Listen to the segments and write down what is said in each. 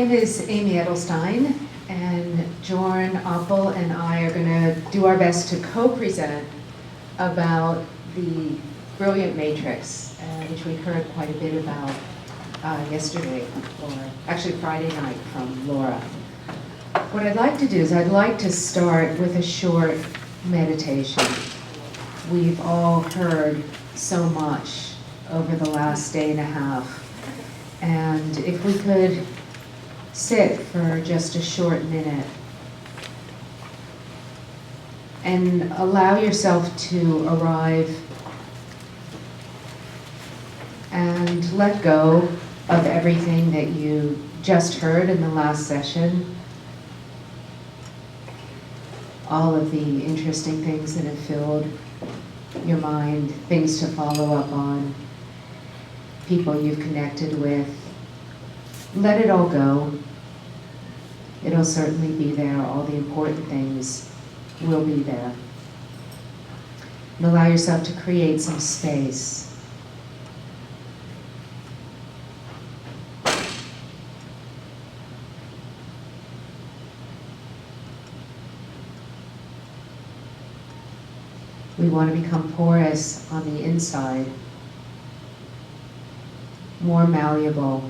name is Amy Edelstein, and Jorn Oppel and I are going to do our best to co-present about the Brilliant Matrix, which we heard quite a bit about yesterday, or actually Friday night from Laura. What I'd like to do is I'd like to start with a short meditation. We've all heard so much over the last day and a half, and if we could sit for just a short minute and allow yourself to arrive and let go of everything that you just heard in the last session, all of the interesting things that have filled your mind, things to follow up on, people you've connected with. Let it all go. It'll certainly be there. All the important things will be there. And allow yourself to create some space. We want to become porous on the inside, more malleable,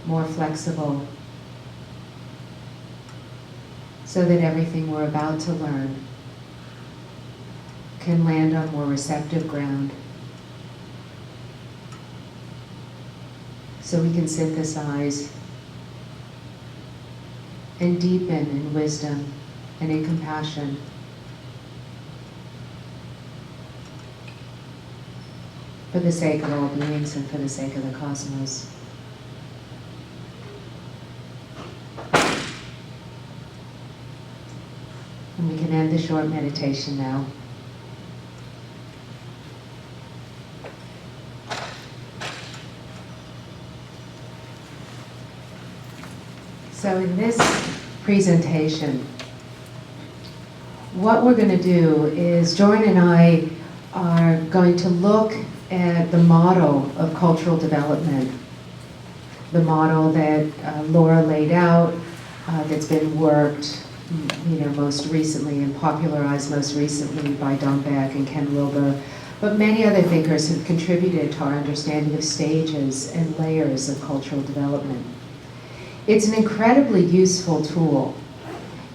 more flexible, so that everything we're about to learn can land on more receptive ground, so we can synthesize and deepen in wisdom and in compassion. For the sake of all beings and for the sake of the cosmos. And we can end the short meditation now. So in this presentation, what we're going to do is Jorn and I are going to look at the model of cultural development, the model that Laura laid out, that's been worked, most recently and popularized most recently by Don Beck and Ken Wilber, but many other thinkers have contributed to our understanding of stages and layers of cultural development. It's an incredibly useful tool.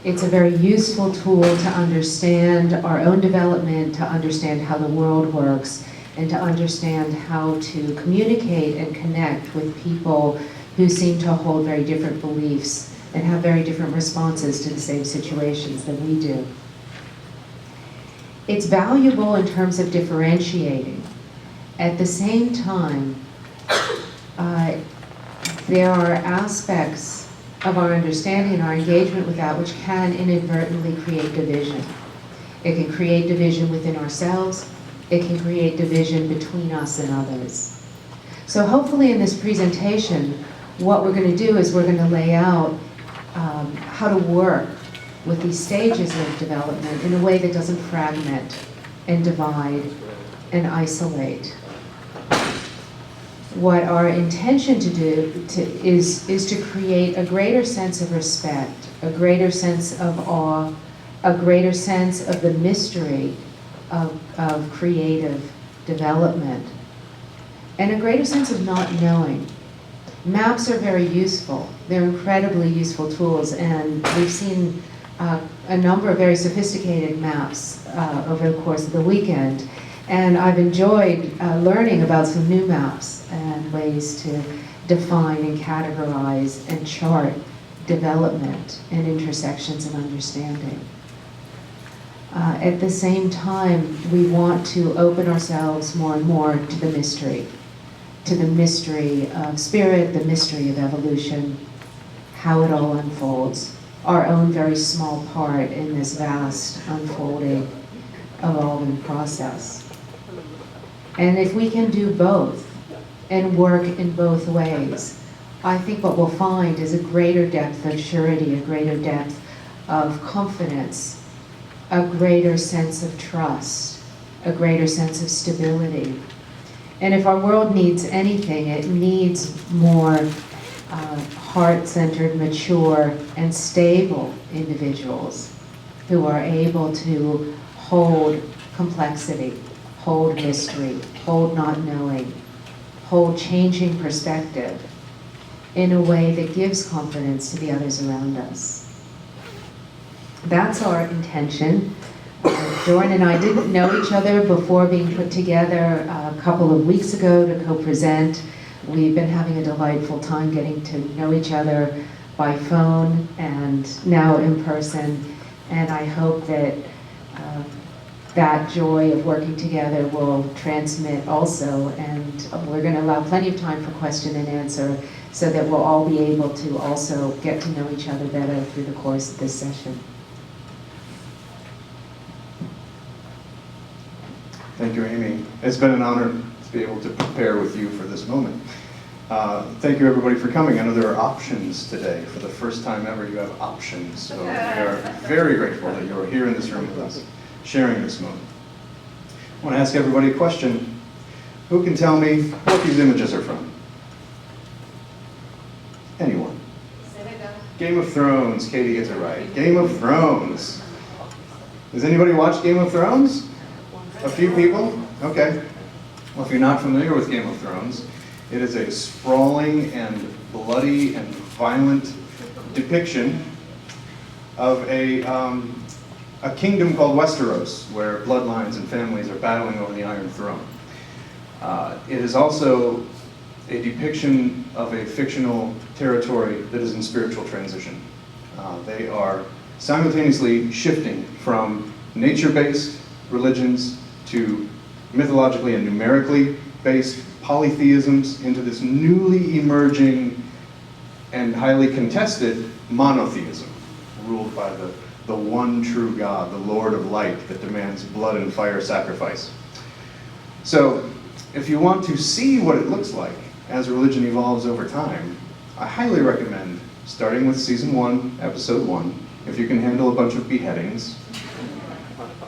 It's a very useful tool to understand our own development, to understand how the world works, and to understand how to communicate and connect with people who seem to hold very different beliefs and have very different responses to the same situations than we do. It's valuable in terms of differentiating. At the same time, there are aspects of our understanding and our engagement with that which can inadvertently create division. It can create division within ourselves. It can create division between us and others. So hopefully in this presentation, what we're going to do is we're going to lay out how to work with these stages of development in a way that doesn't fragment and divide and isolate. What our intention to do is to create a greater sense of respect, a greater sense of awe, a greater sense of the mystery of creative development, and a greater sense of not knowing. Maps are very useful. They're incredibly useful tools, and we've seen a number of very sophisticated maps over the course of the weekend. And I've enjoyed learning about some new maps and ways to define and categorize and chart development and intersections and understanding. At the same time, we want to open ourselves more and more to the mystery of spirit, the mystery of evolution, how it all unfolds, our own very small part in this vast unfolding, evolving process. And if we can do both and work in both ways, I think what we'll find is a greater depth of surety, a greater depth of confidence, a greater sense of trust, a greater sense of stability. And if our world needs anything, it needs more heart-centered, mature, and stable individuals who are able to hold complexity, hold mystery, hold not knowing, hold changing perspective in a way that gives confidence to the others around us. That's our intention. Doran and I didn't know each other before being put together a couple of weeks ago to co-present. We've been having a delightful time getting to know each other by phone and now in person, and I hope that that joy of working together will transmit also, and we're going to allow plenty of time for question and answer so that we'll all be able to also get to know each other better through the course of this session. Thank you, Amy. It's been an honor to be able to prepare with you for this moment. Thank you, everybody, for coming. I know there are options today. For the first time ever, you have options. So we are very grateful that you are here in this room with us, sharing this moment. I want to ask everybody a question. Who can tell me what these images are from? Anyone? Game of Thrones. Katie gets it right. Game of Thrones. Does anybody watch Game of Thrones? A few people? Okay. Well, if you're not familiar with Game of Thrones, it is a sprawling and bloody and violent depiction of a kingdom called Westeros, where bloodlines and families are battling over the Iron Throne. It is also a depiction of a fictional territory that is in spiritual transition. They are simultaneously shifting from nature-based religions to mythologically and numerically based polytheisms into this newly emerging and highly contested monotheism, ruled by the one true God, the Lord of Light, that demands blood and fire sacrifice. So, if you want to see what it looks like as religion evolves over time, I highly recommend starting with season 1, episode 1, if you can handle a bunch of beheadings,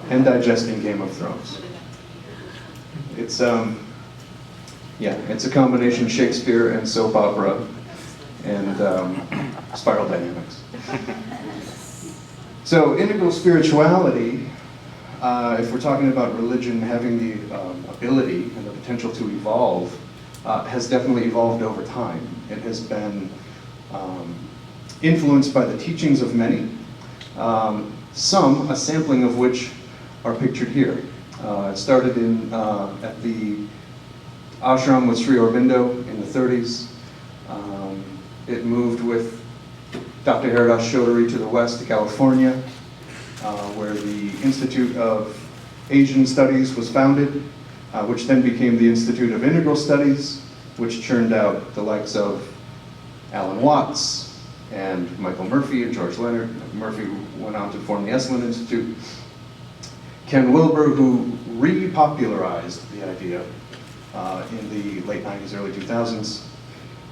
and digesting Game of Thrones. It's it's a combination Shakespeare and soap opera and spiral dynamics. So integral spirituality, if we're talking about religion having the ability and the potential to evolve, has definitely evolved over time. It has been influenced by the teachings of many, some, a sampling of which are pictured here. It started at the ashram with Sri Aurobindo in the 30s. It moved with Dr. Haridas Chaudhuri to the west, to California, where the Institute of Asian Studies was founded, which then became the Institute of Integral Studies, which churned out the likes of Alan Watts and Michael Murphy and George Leonard. Murphy went on to form the Esalen Institute. Ken Wilber, who repopularized the idea in the late 90s, early 2000s,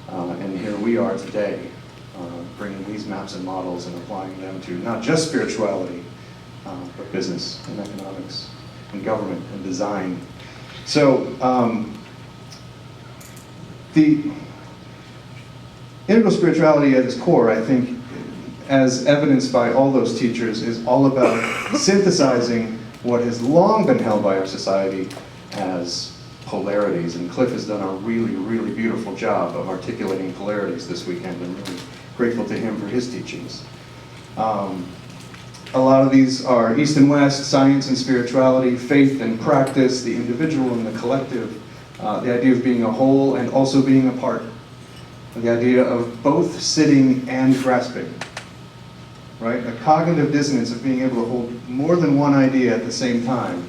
and here we are today, bringing these maps and models and applying them to not just spirituality, but business and economics and government and design. So the integral spirituality at its core, I think, as evidenced by all those teachers, is all about synthesizing what has long been held by our society as polarities. And Cliff has done a really, really beautiful job of articulating polarities this weekend. I'm really grateful to him for his teachings. A lot of these are East and West, science and spirituality, faith and practice, the individual and the collective, the idea of being a whole and also being a part, the idea of both sitting and grasping. Right? A cognitive dissonance of being able to hold more than one idea at the same time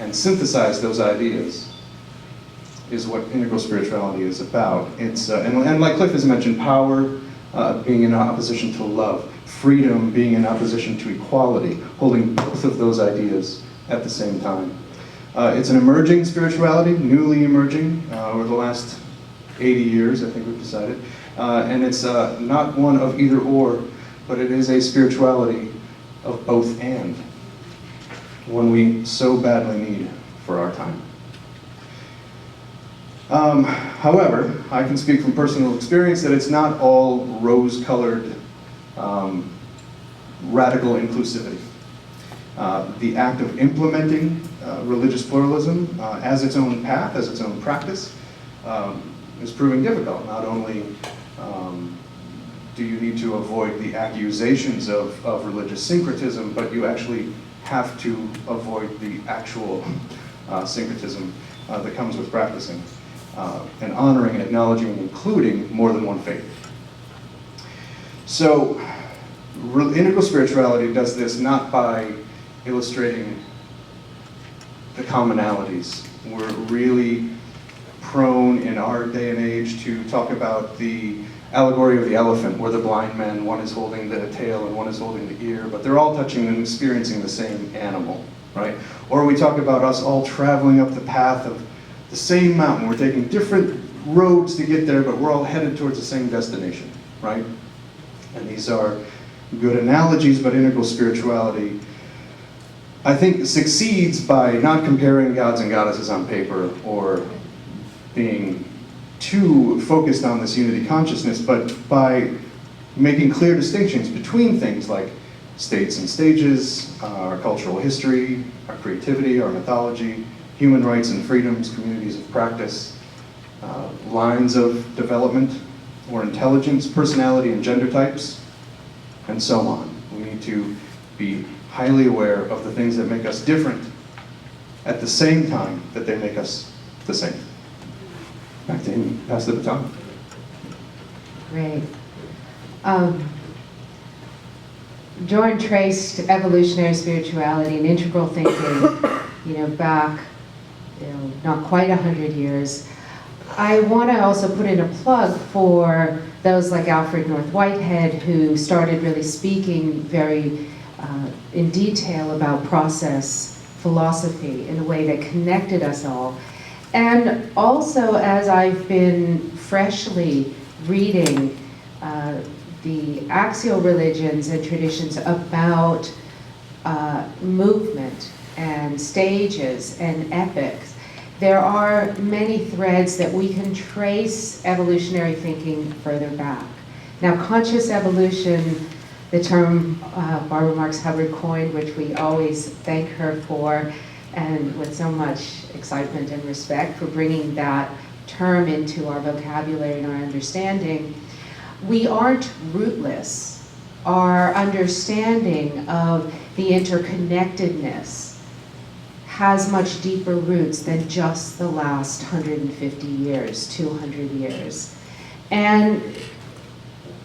and synthesize those ideas is what integral spirituality is about. It's and like Cliff has mentioned, power being in opposition to love, freedom being in opposition to equality, holding both of those ideas at the same time. It's an emerging spirituality, newly emerging over the last 80 years, I think we've decided, and it's not one of either or, but it is a spirituality of both and, one we so badly need for our time. However, I can speak from personal experience that it's not all rose-colored radical inclusivity. The act of implementing religious pluralism as its own path, as its own practice, is proving difficult. Not only do you need to avoid the accusations of religious syncretism, but you actually have to avoid the actual syncretism that comes with practicing and honoring, acknowledging, and including more than one faith. So, integral spirituality does this not by illustrating the commonalities. We're really prone in our day and age to talk about the allegory of the elephant, where the blind men, one is holding the tail and one is holding the ear, but they're all touching and experiencing the same animal, right? Or we talk about us all traveling up the path of the same mountain. We're taking different roads to get there, but we're all headed towards the same destination, right? And these are good analogies, but integral spirituality, I think, succeeds by not comparing gods and goddesses on paper or being too focused on this unity consciousness, but by making clear distinctions between things like states and stages, our cultural history, our creativity, our mythology, human rights and freedoms, communities of practice, lines of development or intelligence, personality and gender types, and so on. We need to be highly aware of the things that make us different at the same time that they make us the same. Back to Amy. Pass the baton. Great. Jordan traced evolutionary spirituality and integral thinking, back, not quite 100 years. I want to also put in a plug for those like Alfred North Whitehead, who started really speaking very in detail about process philosophy in a way that connected us all. And also, as I've been freshly reading the axial religions and traditions about movement and stages and epics, there are many threads that we can trace evolutionary thinking further back. Now, conscious evolution, the term Barbara Marx Hubbard coined, which we always thank her for, and with so much excitement and respect for bringing that term into our vocabulary and our understanding, we aren't rootless. Our understanding of the interconnectedness has much deeper roots than just the last 150 years, 200 years. And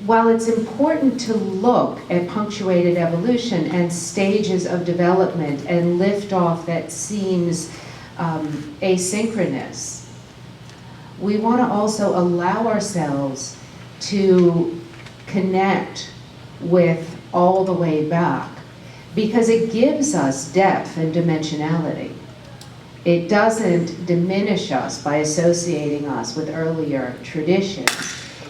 while it's important to look at punctuated evolution and stages of development and liftoff that seems asynchronous, we want to also allow ourselves to connect with all the way back, because it gives us depth and dimensionality. It doesn't diminish us by associating us with earlier traditions.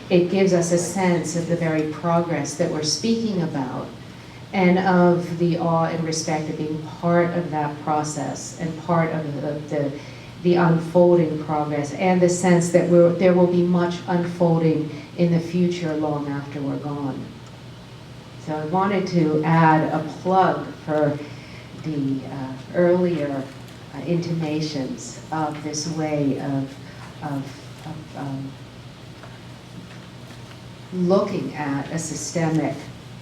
It gives us a sense of the very progress that we're speaking about, and of the awe and respect of being part of that process and part of the unfolding progress, and the sense that there will be much unfolding in the future long after we're gone. So I wanted to add a plug for the earlier intimations of this way of looking at a systemic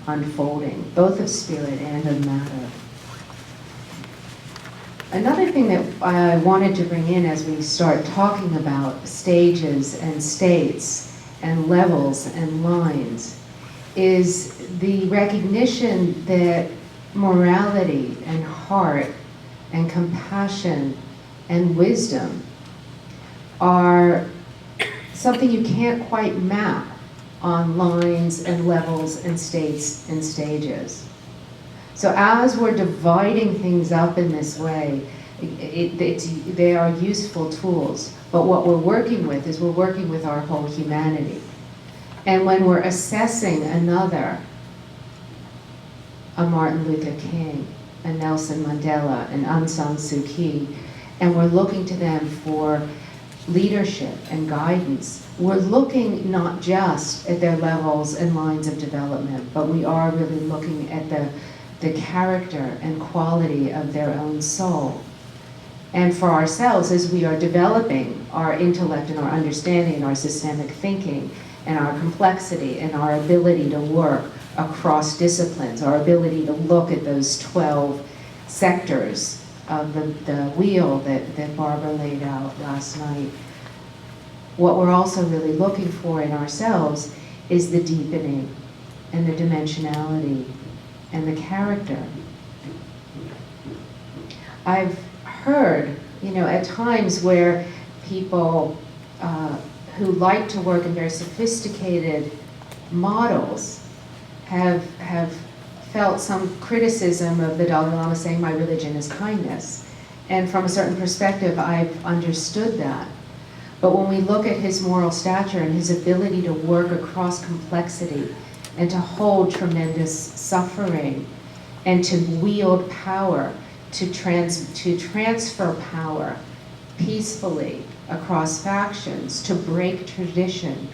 unfolding, both of spirit and of matter. Another thing that I wanted to bring in as we start talking about stages and states and levels and lines is the recognition that morality and heart and compassion and wisdom are something you can't quite map on lines and levels and states and stages. So as we're dividing things up in this way, they are useful tools, but what we're working with is we're working with our whole humanity. And when we're assessing another, a Martin Luther King, a Nelson Mandela, an Aung San Suu Kyi, and we're looking to them for leadership and guidance, we're looking not just at their levels and lines of development, but we are really looking at the character and quality of their own soul. And for ourselves, as we are developing our intellect and our understanding and our systemic thinking and our complexity and our ability to work across disciplines, our ability to look at those 12 sectors of the wheel that Barbara laid out last night, what we're also really looking for in ourselves is the deepening and the dimensionality and the character. I've heard, at times where people who like to work in very sophisticated models have felt some criticism of the Dalai Lama saying, "My religion is kindness." And from a certain perspective, I've understood that. But when we look at his moral stature and his ability to work across complexity and to hold tremendous suffering and to wield power, to transfer power peacefully across factions, to break tradition,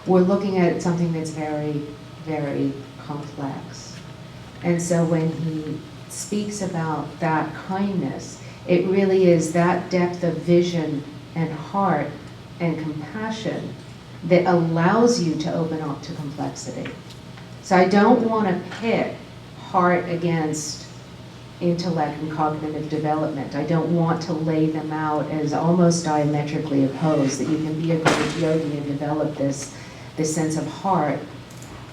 we're looking at something that's very, very complex. And so when he speaks about that kindness, it really is that depth of vision and heart and compassion that allows you to open up to complexity. So I don't want to pit heart against intellect and cognitive development. I don't want to lay them out as almost diametrically opposed, that you can be a great yogi and develop this sense of heart,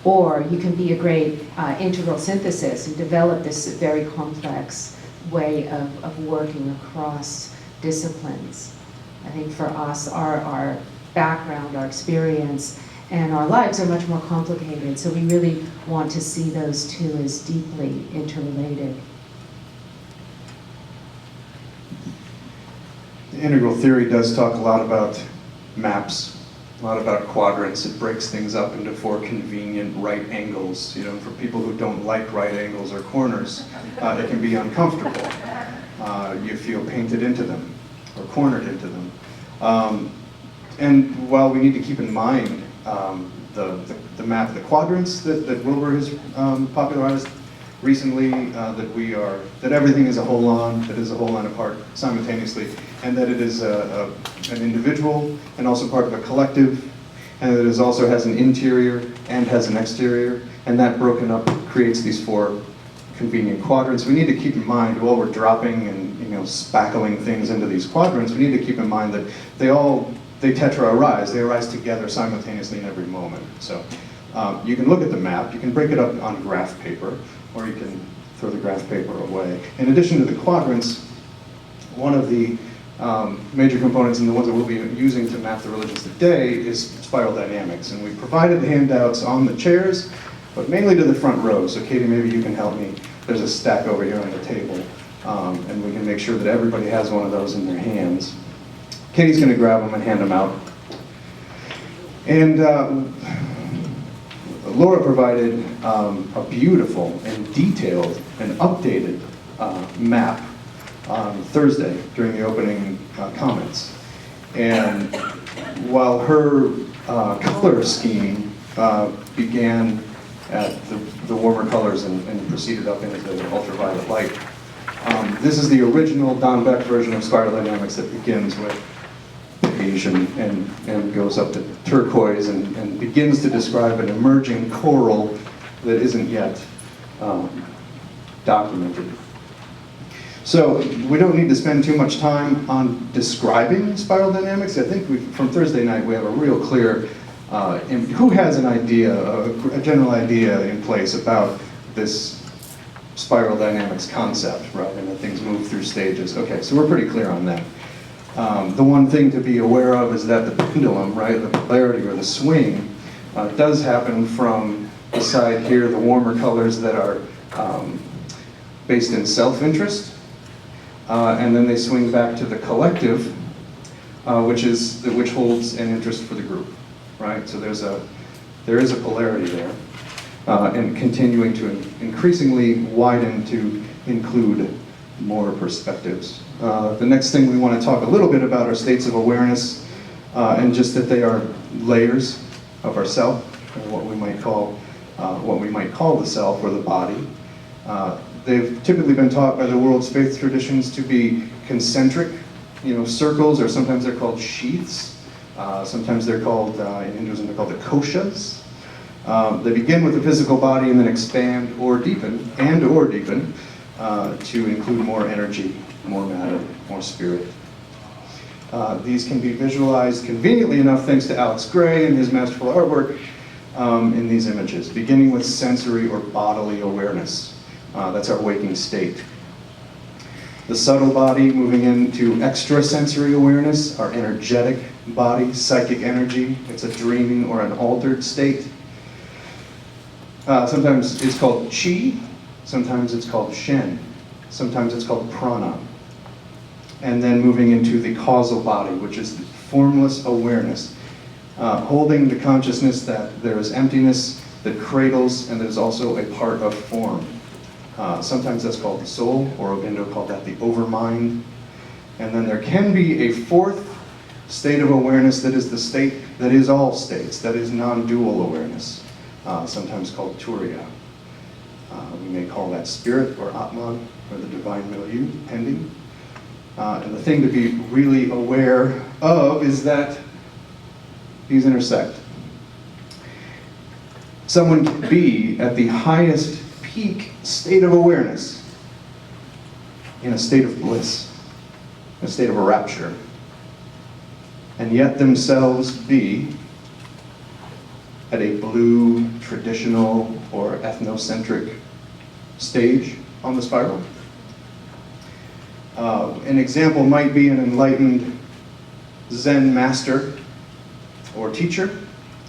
or you can be a great integral synthesis and develop this very complex way of working across disciplines. I think for us, our background, our experience, and our lives are much more complicated, so we really want to see those two as deeply interrelated. The integral theory does talk a lot about maps, a lot about quadrants. It breaks things up into 4 convenient right angles. For people who don't like right angles or corners, it can be uncomfortable. You feel painted into them or cornered into them. And while we need to keep in mind the map of the quadrants that Wilbur has popularized recently, that everything is a whole on, that is a whole on apart simultaneously, and that it is an individual and also part of a collective, and that it also has an interior and has an exterior, and that broken up creates these 4 convenient quadrants. We need to keep in mind, while we're dropping and spackling things into these quadrants, we need to keep in mind that they tetra arise. They arise together simultaneously in every moment. So you can look at the map, you can break it up on graph paper, or you can throw the graph paper away. In addition to the quadrants, one of the major components, and the ones that we'll be using to map the religions today, is spiral dynamics. And we provided the handouts on the chairs, but mainly to the front row. So Katie, maybe you can help me. There's a stack over here on the table, and we can make sure that everybody has one of those in their hands. Katie's going to grab them and hand them out. And Laura provided a beautiful and detailed and updated map on Thursday during the opening comments. And while her color scheme began at the warmer colors and proceeded up into the ultraviolet light, this is the original Don Beck version of spiral dynamics that begins with beige and goes up to turquoise and begins to describe an emerging coral that isn't yet documented. So we don't need to spend too much time on describing spiral dynamics. I think from Thursday night we have a real clear, who has an idea, a general idea in place about this spiral dynamics concept, right, and that things move through stages. Okay, so we're pretty clear on that. The one thing to be aware of is that the pendulum, right, the polarity or the swing, does happen from the side here, the warmer colors that are based in self-interest, and then they swing back to the collective, which holds an interest for the group, right? So there is a polarity there, and continuing to increasingly widen to include more perspectives. The next thing we want to talk a little bit about are states of awareness. and just that they are layers of our self, or what we might call the self or the body. They've typically been taught by the world's faith traditions to be concentric, circles, or sometimes they're called sheaths. Sometimes they're called, in Hinduism, they're called the koshas. They begin with the physical body and then expand or deepen, to include more energy, more matter, more spirit. These can be visualized conveniently enough thanks to Alex Gray and his masterful artwork in these images, beginning with sensory or bodily awareness. That's our waking state. The subtle body moving into extrasensory awareness, our energetic body, psychic energy. It's a dreaming or an altered state. Sometimes it's called chi, sometimes it's called shen, sometimes it's called prana. And then moving into the causal body, which is the formless awareness, holding the consciousness that there is emptiness that cradles and that is also a part of form. Sometimes that's called the soul, or Aurobindo called that the overmind. And then there can be a fourth state of awareness that is the state that is all states, that is non-dual awareness, sometimes called Turiya. We may call that spirit or Atman or the divine milieu, depending. And the thing to be really aware of is that these intersect. Someone can be at the highest peak state of awareness in a state of bliss, a state of a rapture, and yet themselves be at a blue, traditional, or ethnocentric stage on the spiral. An example might be an enlightened Zen master or teacher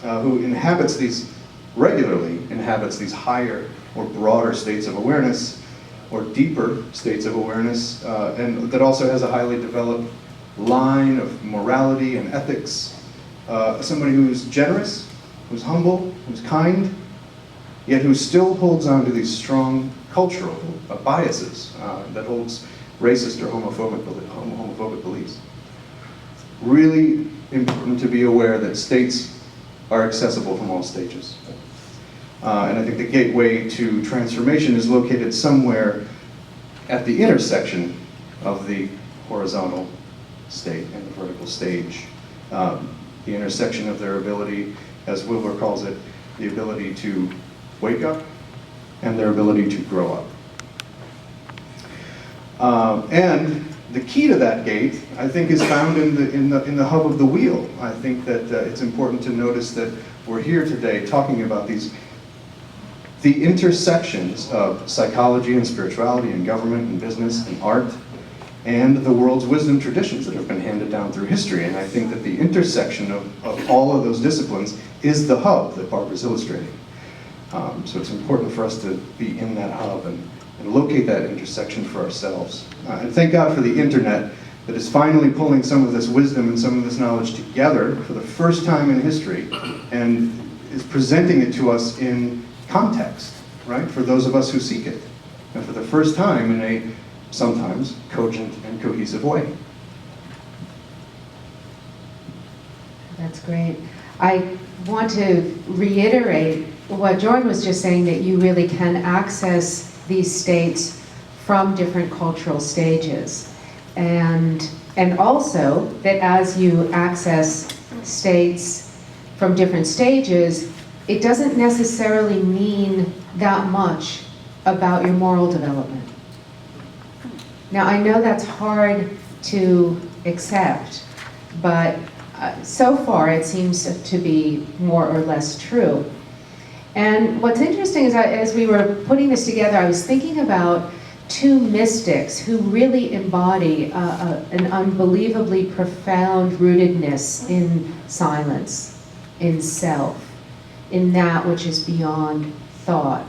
who regularly inhabits these higher or broader states of awareness, or deeper states of awareness, and that also has a highly developed line of morality and ethics. Somebody who's generous, who's humble, who's kind, yet who still holds on to these strong cultural biases that holds racist or homophobic beliefs. Really important to be aware that states are accessible from all stages. And I think the gateway to transformation is located somewhere at the intersection of the horizontal state and the vertical stage. The intersection of their ability, as Wilber calls it, the ability to wake up and their ability to grow up. And the key to that gate, I think, is found in the hub of the wheel. I think that it's important to notice that we're here today talking about the intersections of psychology and spirituality and government and business and art and the world's wisdom traditions that have been handed down through history. And I think that the intersection of all of those disciplines is the hub that Barbara's illustrating. So it's important for us to be in that hub and locate that intersection for ourselves. And thank God for the internet that is finally pulling some of this wisdom and some of this knowledge together for the first time in history and is presenting it to us in context, right? For those of us who seek it. And for the first time in a sometimes cogent and cohesive way. That's great. I want to reiterate what Jordan was just saying, that you really can access these states from different cultural stages. And also that as you access states from different stages, it doesn't necessarily mean that much about your moral development. Now, I know that's hard to accept, but so far it seems to be more or less true. And what's interesting is that as we were putting this together, I was thinking about two mystics who really embody an unbelievably profound rootedness in silence, in self, in that which is beyond thought.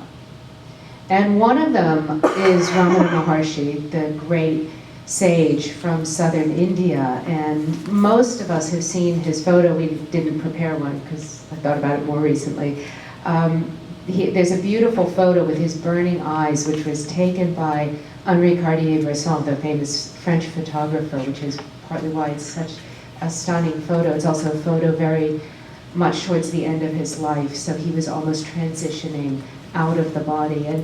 And one of them is Ramana Maharshi, the great sage from southern India. And most of us have seen his photo. We didn't prepare one because I thought about it more recently. There's a beautiful photo with his burning eyes, which was taken by Henri Cartier-Bresson, the famous French photographer, which is partly why it's such a stunning photo. It's also a photo very much towards the end of his life, so he was almost transitioning out of the body. And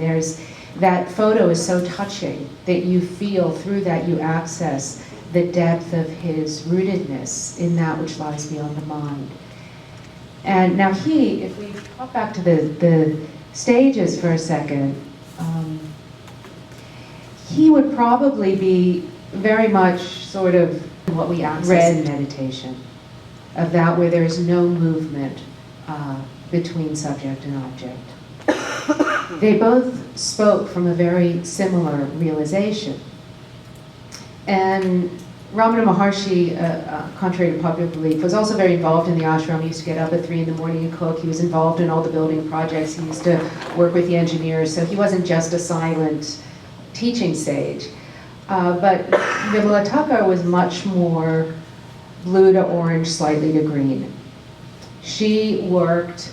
that photo is so touching that you feel through that you access the depth of his rootedness in that which lies beyond the mind. And now if we pop back to the stages for a second, he would probably be very much sort of what we access in meditation, of that where there's no movement between subject and object. They both spoke from a very similar realization. And Ramana Maharshi, contrary to popular belief, was also very involved in the ashram. He used to get up at 3 in the morning and cook. He was involved in all the building projects. He used to work with the engineers. So he wasn't just a silent teaching sage. But Vimala Thakur was much more blue to orange, slightly to green. She worked,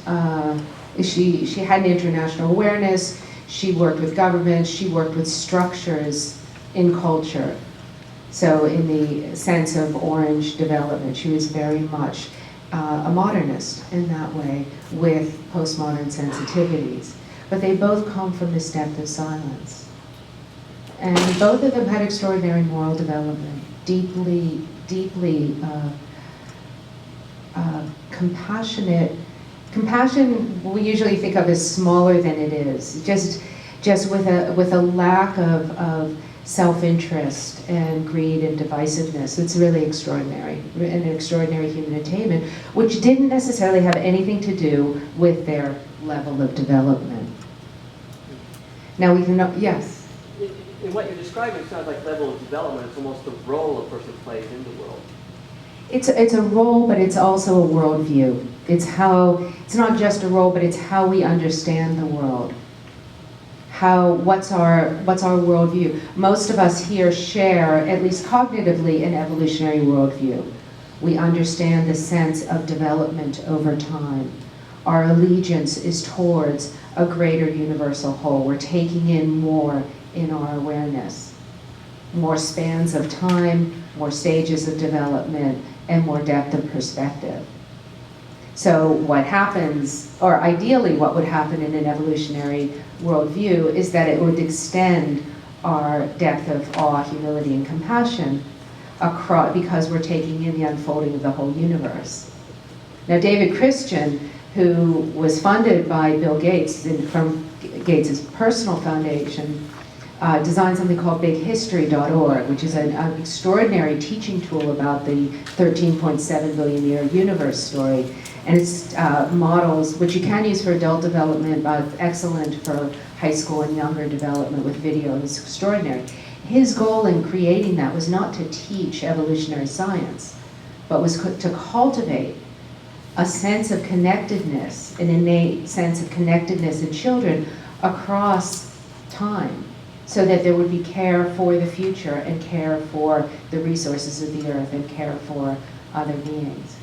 she had an international awareness. She worked with governments. She worked with structures in culture. So in the sense of orange development, she was very much a modernist in that way with postmodern sensitivities. But they both come from this depth of silence. And both of them had extraordinary moral development, deeply compassionate. Compassion we usually think of as smaller than it is, just with a lack of self-interest and greed and divisiveness. It's really extraordinary, an extraordinary human attainment, which didn't necessarily have anything to do with their level of development. Now we can know, yes? In what you're describing, it sounds like level of development. It's almost the role a person plays in the world. It's a role, but it's also a worldview. It's not just a role, but it's how we understand the world. What's our worldview? Most of us here share, at least cognitively, an evolutionary worldview. We understand the sense of development over time. Our allegiance is towards a greater universal whole. We're taking in more in our awareness. More spans of time, more stages of development, and more depth of perspective. So what happens, or ideally what would happen in an evolutionary worldview, is that it would extend our depth of awe, humility, and compassion across, because we're taking in the unfolding of the whole universe. Now David Christian, who was funded by Bill Gates from Gates' personal foundation, designed something called BigHistory.org, which is an extraordinary teaching tool about the 13.7 billion year universe story. And it's models, which you can use for adult development, but excellent for high school and younger development with video. It's extraordinary. His goal in creating that was not to teach evolutionary science, but was to cultivate a sense of connectedness, an innate sense of connectedness in children across time, so that there would be care for the future and care for the resources of the earth and care for other beings.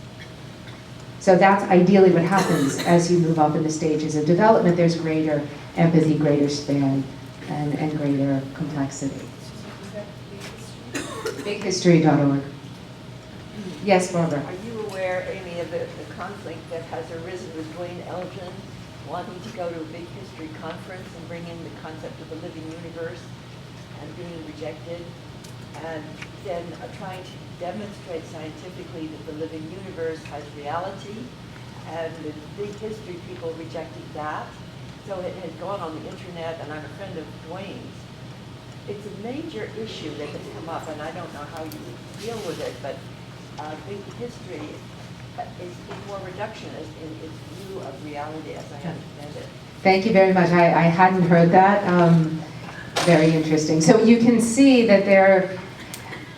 So that's ideally what happens as you move up in the stages of development. There's greater empathy, greater span, and greater complexity. BigHistory.org. Yes, Barbara. Are you aware, Amy, of the conflict that has arisen with Dwayne Elgin wanting to go to a big history conference and bring in the concept of the living universe and being rejected, and then trying to demonstrate scientifically that the living universe has reality, and the big history people rejected that. So it has gone on the internet, and I'm a friend of Dwayne's. It's a major issue that has come up, and I don't know how you deal with it, but big history is more reductionist in its view of reality as I understand it. Thank you very much. I hadn't heard that. Very interesting. So you can see that there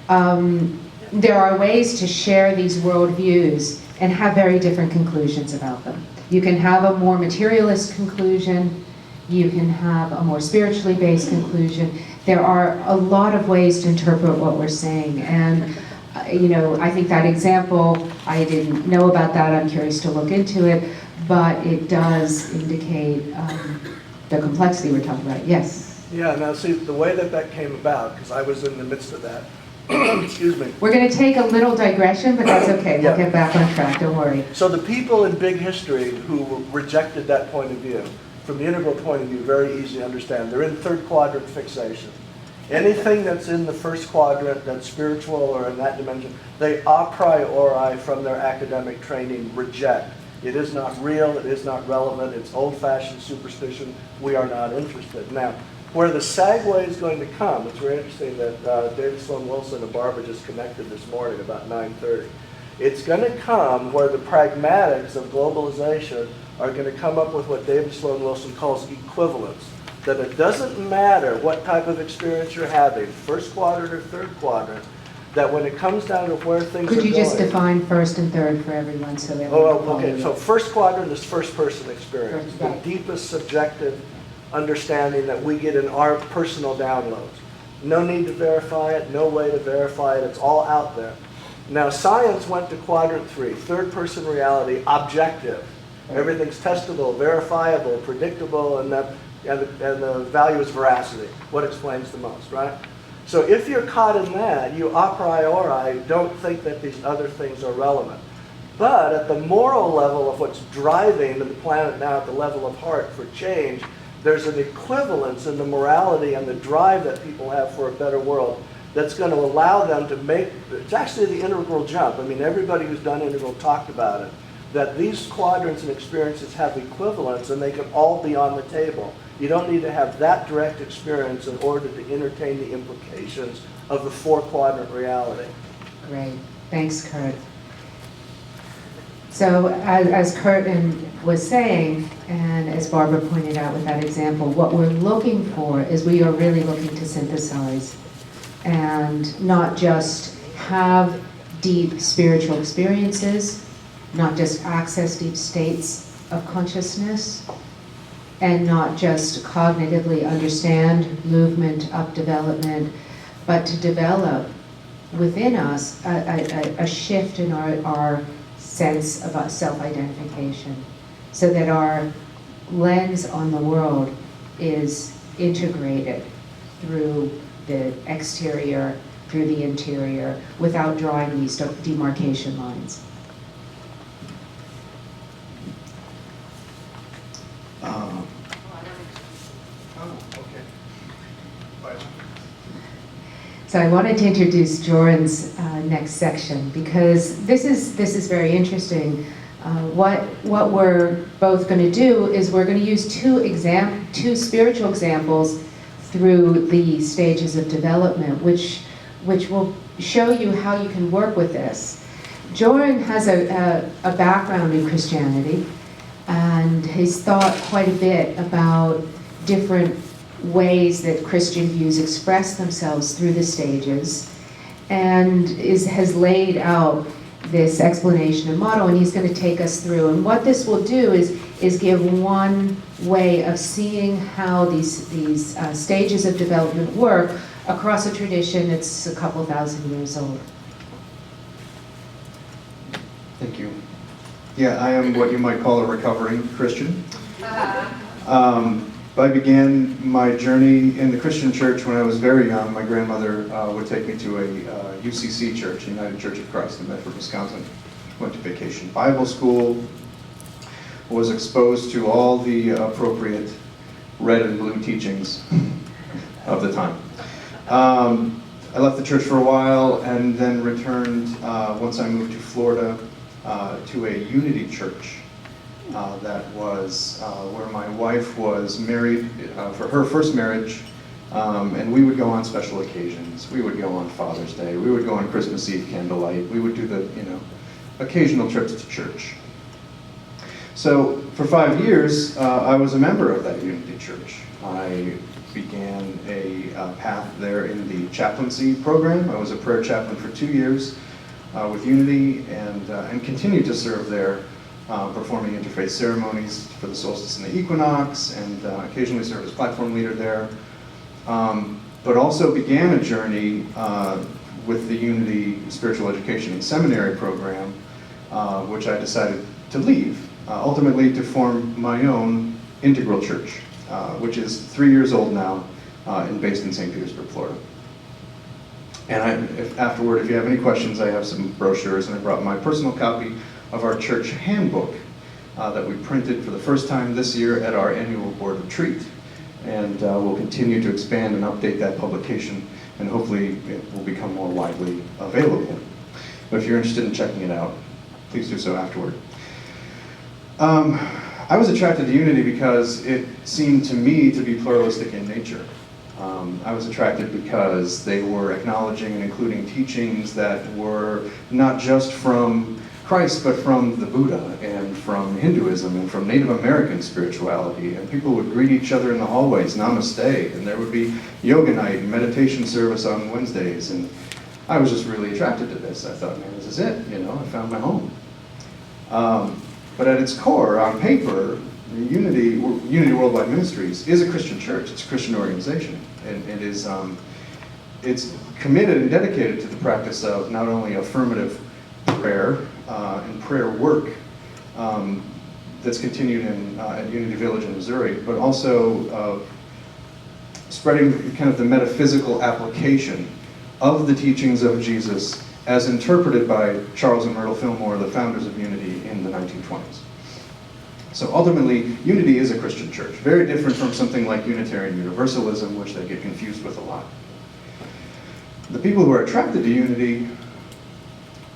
are ways to share these worldviews and have very different conclusions about them. You can have a more materialist conclusion. You can have a more spiritually based conclusion. There are a lot of ways to interpret what we're saying. And I think that example, I didn't know about that. I'm curious to look into it. But it does indicate the complexity we're talking about. Yes? Yeah, now see, the way that came about, because I was in the midst of that, Excuse me. We're going to take a little digression, but that's okay. We'll Yeah. get back on track, don't worry. So the people in big history who rejected that point of view, from the integral point of view, very easy to understand. They're in third quadrant fixation. Anything that's in the first quadrant that's spiritual or in that dimension, they a priori from their academic training reject. It is not real, it is not relevant, it's old-fashioned superstition, we are not interested. Now, where the segue is going to come, it's very interesting that David Sloan Wilson and Barbara just connected this morning about 9:30. It's going to come where the pragmatics of globalization are going to come up with what David Sloan Wilson calls equivalence. That it doesn't matter what type of experience you're having, first quadrant or third quadrant, that when it comes down to where things are Could going... you just define first and third for everyone so that we Oh, can follow okay. you? So first quadrant is first person experience, First, the right. deepest subjective understanding that we get in our personal downloads. No need to verify it, no way to verify it, it's all out there. Now science went to quadrant 3, third person reality, objective. Everything's testable, verifiable, predictable, and the value is veracity, what explains the most, right? So if you're caught in that, you a priori don't think that these other things are relevant. But at the moral level of what's driving the planet now at the level of heart for change, there's an equivalence in the morality and the drive that people have for a better world that's going to allow them to make, it's actually the integral jump. I mean, everybody who's done integral talked about it, that these quadrants and experiences have equivalence and they can all be on the table. You don't need to have that direct experience in order to entertain the implications of the 4-quadrant reality. Great. Thanks, Kurt. So as Kurt was saying, and as Barbara pointed out with that example, what we're looking for is we are really looking to synthesize and not just have deep spiritual experiences, not just access deep states of consciousness, and not just cognitively understand movement, up development, but to develop within us a shift in our sense of self-identification, so that our lens on the world is integrated through the exterior, through the interior, without drawing these demarcation lines. So I wanted to introduce Joran's next section, because this is very interesting. What we're both going to do is we're going to use two spiritual examples through the stages of development, which will show you how you can work with this. Joran has a background in Christianity, and he's thought quite a bit about different ways that Christian views express themselves through the stages, and has laid out this explanation and model, and he's going to take us through. And what this will do is give one way of seeing how these stages of development work across a tradition that's a couple thousand years old. Thank you. Yeah, I am what you might call a recovering Christian. I began my journey in the Christian church when I was very young. My grandmother would take me to a UCC church, United Church of Christ in Medford, Wisconsin. Went to vacation Bible school, was exposed to all the appropriate red and blue teachings of the time. I left the church for a while and then returned once I moved to Florida to a Unity church. That was where my wife was married for her first marriage, and we would go on special occasions. We would go on Father's Day. We would go on Christmas Eve candlelight. We would do the, occasional trips to church. So for 5 years, I was a member of that Unity church. I began a path there in the chaplaincy program. I was a prayer chaplain for 2 years with Unity, and continued to serve there. Performing interfaith ceremonies for the solstice and the equinox, and occasionally served as platform leader there. But also began a journey with the Unity Spiritual Education and Seminary program, which I decided to leave, ultimately to form my own integral church, which is 3 years old now, and based in St. Petersburg, Florida. And afterward, if you have any questions, I have some brochures, and I brought my personal copy of our church handbook that we printed for the first time this year at our annual board retreat. And we'll continue to expand and update that publication, and hopefully it will become more widely available. But if you're interested in checking it out, please do so afterward. I was attracted to Unity because it seemed to me to be pluralistic in nature. I was attracted because they were acknowledging and including teachings that were not just from Christ, but from the Buddha and from Hinduism and from Native American spirituality. And people would greet each other in the hallways, namaste, and there would be yoga night and meditation service on Wednesdays. And I was just really attracted to this. I thought, man, this is it, you know, I found my home. But at its core, on paper, Unity Worldwide Ministries is a Christian church. It's a Christian organization. And it is, it's committed and dedicated to the practice of not only affirmative prayer and prayer work that's continued at Unity Village in Missouri, but also spreading kind of the metaphysical application of the teachings of Jesus as interpreted by Charles and Myrtle Fillmore, the founders of Unity in the 1920s. So ultimately, Unity is a Christian church, very different from something like Unitarian Universalism, which they get confused with a lot. The people who are attracted to Unity,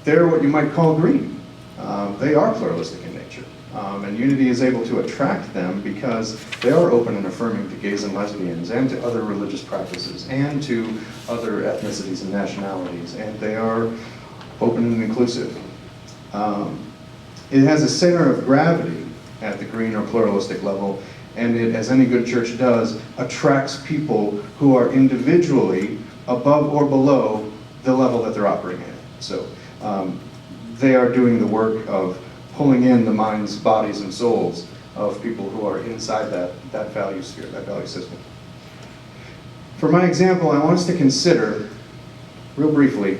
they're what you might call green. They are pluralistic in nature. And Unity is able to attract them because they are open and affirming to gays and lesbians and to other religious practices and to other ethnicities and nationalities, and they are open and inclusive. It has a center of gravity at the green or pluralistic level, and it, as any good church does, attracts people who are individually above or below the level that they're operating at. So they are doing the work of pulling in the minds, bodies, and souls of people who are inside that value sphere, that value system. For my example, I want us to consider, real briefly,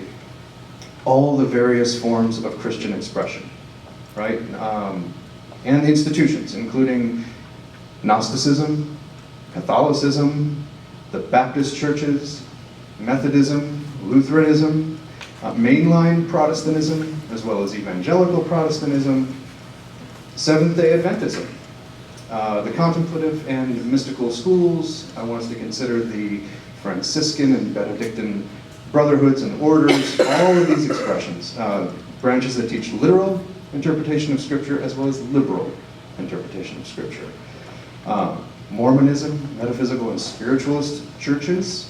all the various forms of Christian expression, right? And institutions, including Gnosticism, Catholicism, the Baptist churches, Methodism, Lutheranism, mainline Protestantism, as well as evangelical Protestantism, Seventh-day Adventism, the contemplative and mystical schools. I want us to consider the Franciscan and Benedictine brotherhoods and orders, all of these expressions, branches that teach literal interpretation of Scripture as well as liberal interpretation of Scripture. Mormonism, metaphysical and spiritualist churches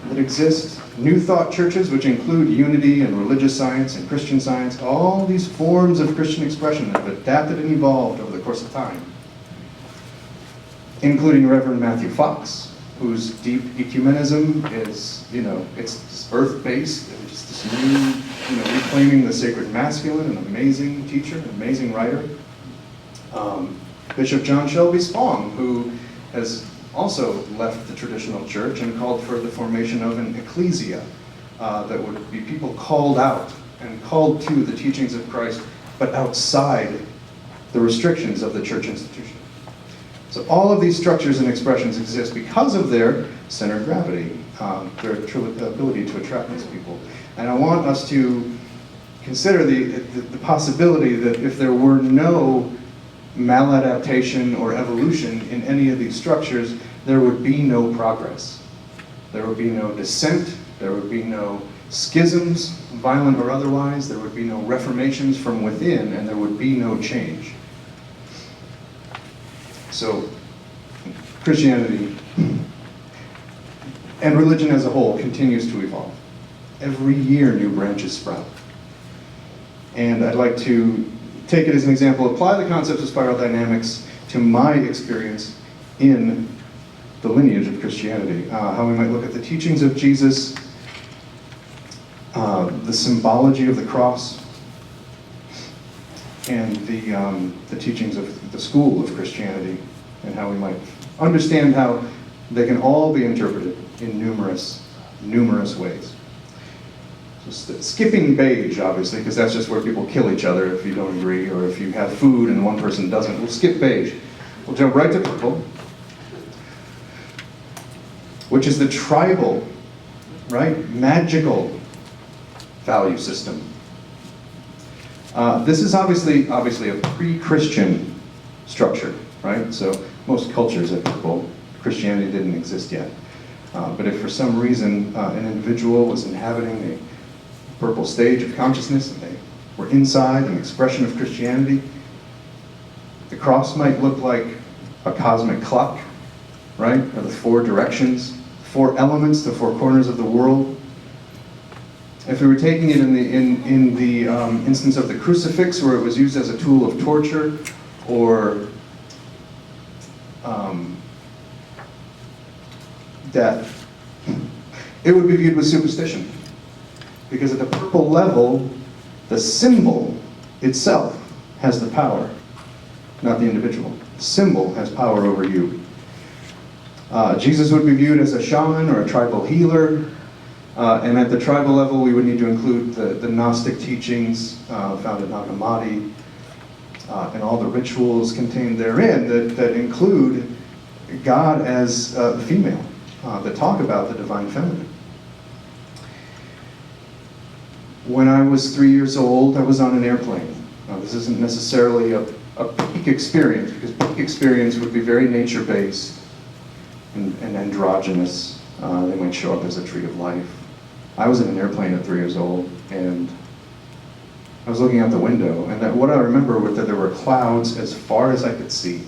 that exist, New Thought churches, which include Unity and religious science and Christian Science, all these forms of Christian expression that have adapted and evolved over the course of time, including Reverend Matthew Fox, whose deep ecumenism is, it's earth-based, and just this new, reclaiming the sacred masculine, an amazing teacher, an amazing writer. Bishop John Shelby Spong, who has also left the traditional church and called for the formation of an ecclesia that would be people called out and called to the teachings of Christ, but outside the restrictions of the church institution. So all of these structures and expressions exist because of their center of gravity, their ability to attract these people. And I want us to consider the possibility that if there were no maladaptation or evolution in any of these structures, there would be no progress. There would be no dissent, there would be no schisms, violent or otherwise, there would be no reformations from within, and there would be no change. So, Christianity and religion as a whole continues to evolve. Every year new branches sprout. And I'd like to take it as an example, apply the concepts of spiral dynamics to my experience in the lineage of Christianity. How we might look at the teachings of Jesus, the symbology of the cross, and the teachings of the school of Christianity, and how we might understand how they can all be interpreted in numerous ways. So skipping beige, obviously, because that's just where people kill each other if you don't agree, or if you have food and one person doesn't. We'll skip beige. We'll jump right to purple, which is the tribal right? Magical value system. This is obviously a pre-Christian structure, right? So most cultures at purple, Christianity didn't exist yet. But if for some reason an individual was inhabiting the purple stage of consciousness and they were inside an expression of Christianity, the cross might look like a cosmic clock, right? Or the four directions, four elements, the four corners of the world. If we were taking it in the instance of the crucifix, where it was used as a tool of torture or death, it would be viewed with superstition. Because at the purple level, the symbol itself has the power, not the individual. The symbol has power over you. Jesus would be viewed as a shaman or a tribal healer. And at the tribal level, we would need to include the Gnostic teachings found in Nag Hammadi, and all the rituals contained therein that include God as the female, that talk about the divine feminine. When I was 3 years old, I was on an airplane. Now, this isn't necessarily a peak experience, because peak experience would be very nature-based and androgynous. They might show up as a tree of life. I was in an airplane at 3 years old, and I was looking out the window, and what I remember was that there were clouds as far as I could see.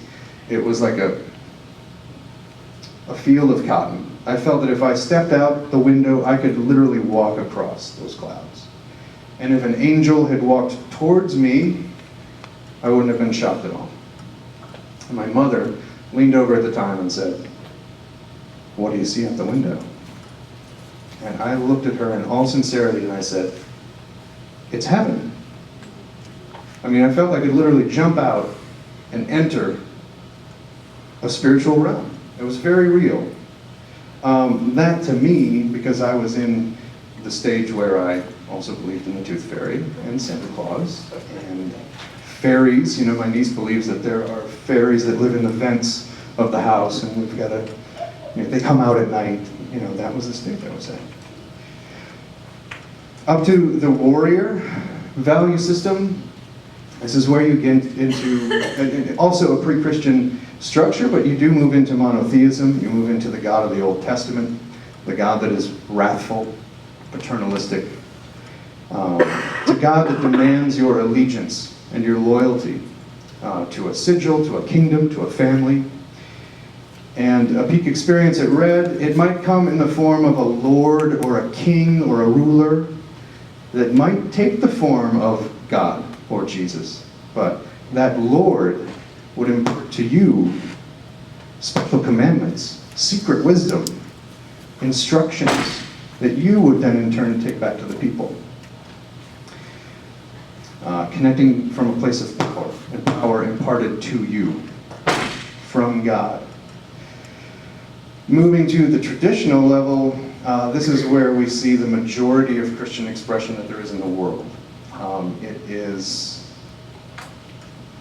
It was like a field of cotton. I felt that if I stepped out the window, I could literally walk across those clouds. And if an angel had walked towards me, I wouldn't have been shocked at all. And my mother leaned over at the time and said, "What do you see out the window?" And I looked at her in all sincerity and I said, "It's heaven." I mean, I felt I could literally jump out and enter a spiritual realm. It was very real. That to me, because I was in the stage where I also believed in the Tooth Fairy and Santa Claus and fairies. You know, my niece believes that there are fairies that live in the vents of the house, and we've got to, you know, they come out at night. You know, that was the stage I was in. Up to the warrior value system. This is where you get into also a pre-Christian structure, but you do move into monotheism. You move into the God of the Old Testament, the God that is wrathful, paternalistic, to God that demands your allegiance and your loyalty to a sigil, to a kingdom, to a family. And a peak experience at Red, it might come in the form of a lord or a king or a ruler that might take the form of God or Jesus. But that Lord would impart to you special commandments, secret wisdom, instructions that you would then in turn take back to the people. Connecting from a place of power, and power imparted to you from God. Moving to the traditional level, this is where we see the majority of Christian expression that there is in the world. It is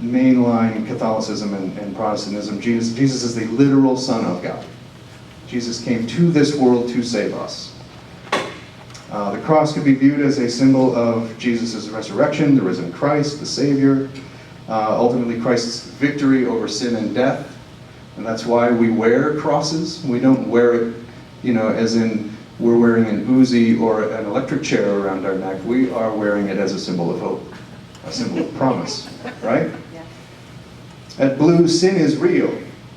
mainline Catholicism and Protestantism. Jesus is the literal Son of God. Jesus came to this world to save us. The cross could be viewed as a symbol of Jesus' resurrection, the risen Christ, the Savior, ultimately Christ's victory over sin and death. And that's why we wear crosses. We don't wear it, you know, as in we're wearing an Uzi or an electric chair around our neck. We are wearing it as a symbol of hope, a symbol of promise, right? Yeah. At Blue, sin is real.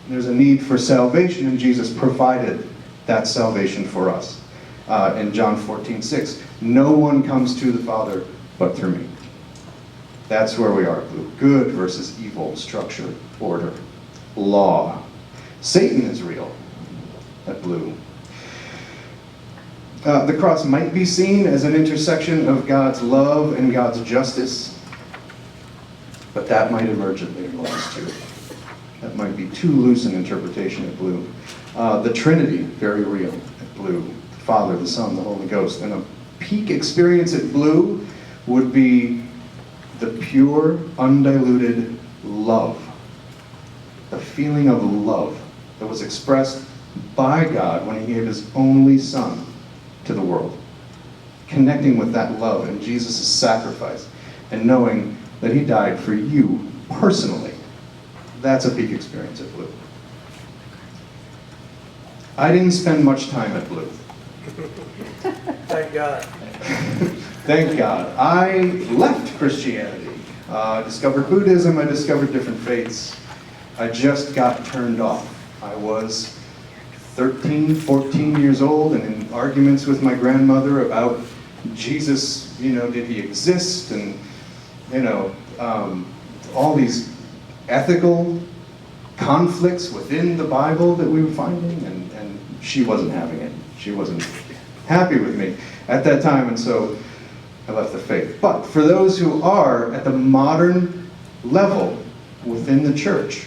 There's a need for salvation, and Jesus provided that salvation for us. In John 14:6, no one comes to the Father but through me. That's where we are at Blue. Good versus evil, structure, order, law. Satan is real at Blue. The cross might be seen as an intersection of God's love and God's justice, but that might emerge at later levels too. That might be too loose an interpretation at Blue. The Trinity, very real at Blue. The Father, the Son, the Holy Ghost. And a peak experience at Blue would be the pure, undiluted love. The feeling of love that was expressed by God when He gave His only Son to the world. Connecting with that love and Jesus' sacrifice and knowing that he died for you personally. That's a peak experience at Blue. I didn't spend much time at Blue. Thank God. Thank God. I left Christianity. I discovered Buddhism, I discovered different faiths. I just got turned off. I was 13, 14 years old and in arguments with my grandmother about Jesus, did he exist? And, all these ethical conflicts within the Bible that we were finding, and she wasn't having it. She wasn't happy with me at that time, and so I left the faith. But for those who are at the modern level within the church,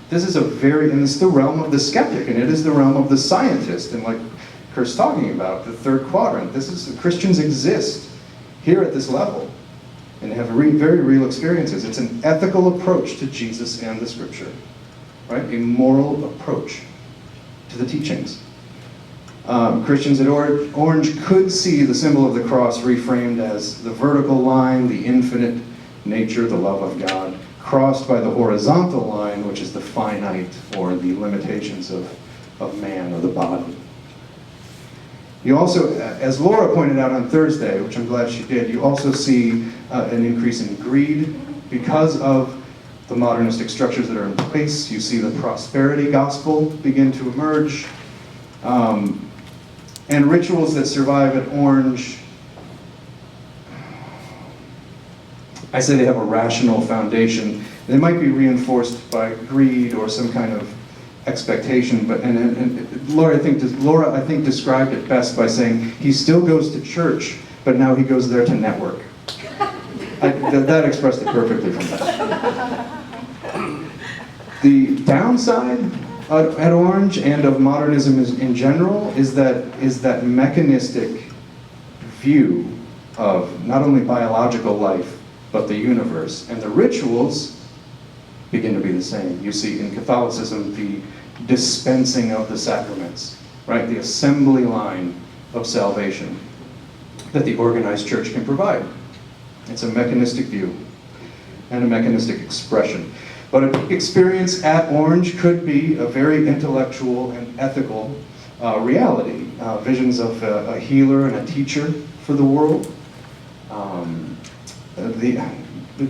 this is and it's the realm of the skeptic, and it is the realm of the scientist, and like Kurt's talking about, the third quadrant. Christians exist here at this level, and have very real experiences. It's an ethical approach to Jesus and the Scripture, right? A moral approach to the teachings. Christians at Orange could see the symbol of the cross reframed as the vertical line, the infinite nature, the love of God, crossed by the horizontal line, which is the finite or the limitations of man or the body. You also, as Laura pointed out on Thursday, which I'm glad she did, you also see an increase in greed because of the modernistic structures that are in place. You see the prosperity gospel begin to emerge. And rituals that survive at Orange, I say they have a rational foundation. They might be reinforced by greed or some kind of expectation, but Laura I think described it best by saying he still goes to church, but now he goes there to network. That expressed it perfectly from that. The downside at Orange and of modernism in general is that mechanistic view of not only biological life but the universe, and the rituals begin to be the same. You see in Catholicism the dispensing of the sacraments, right? The assembly line of salvation that the organized church can provide. It's a mechanistic view and a mechanistic expression. But a peak experience at Orange could be a very intellectual and ethical reality. Visions of a healer and a teacher for the world.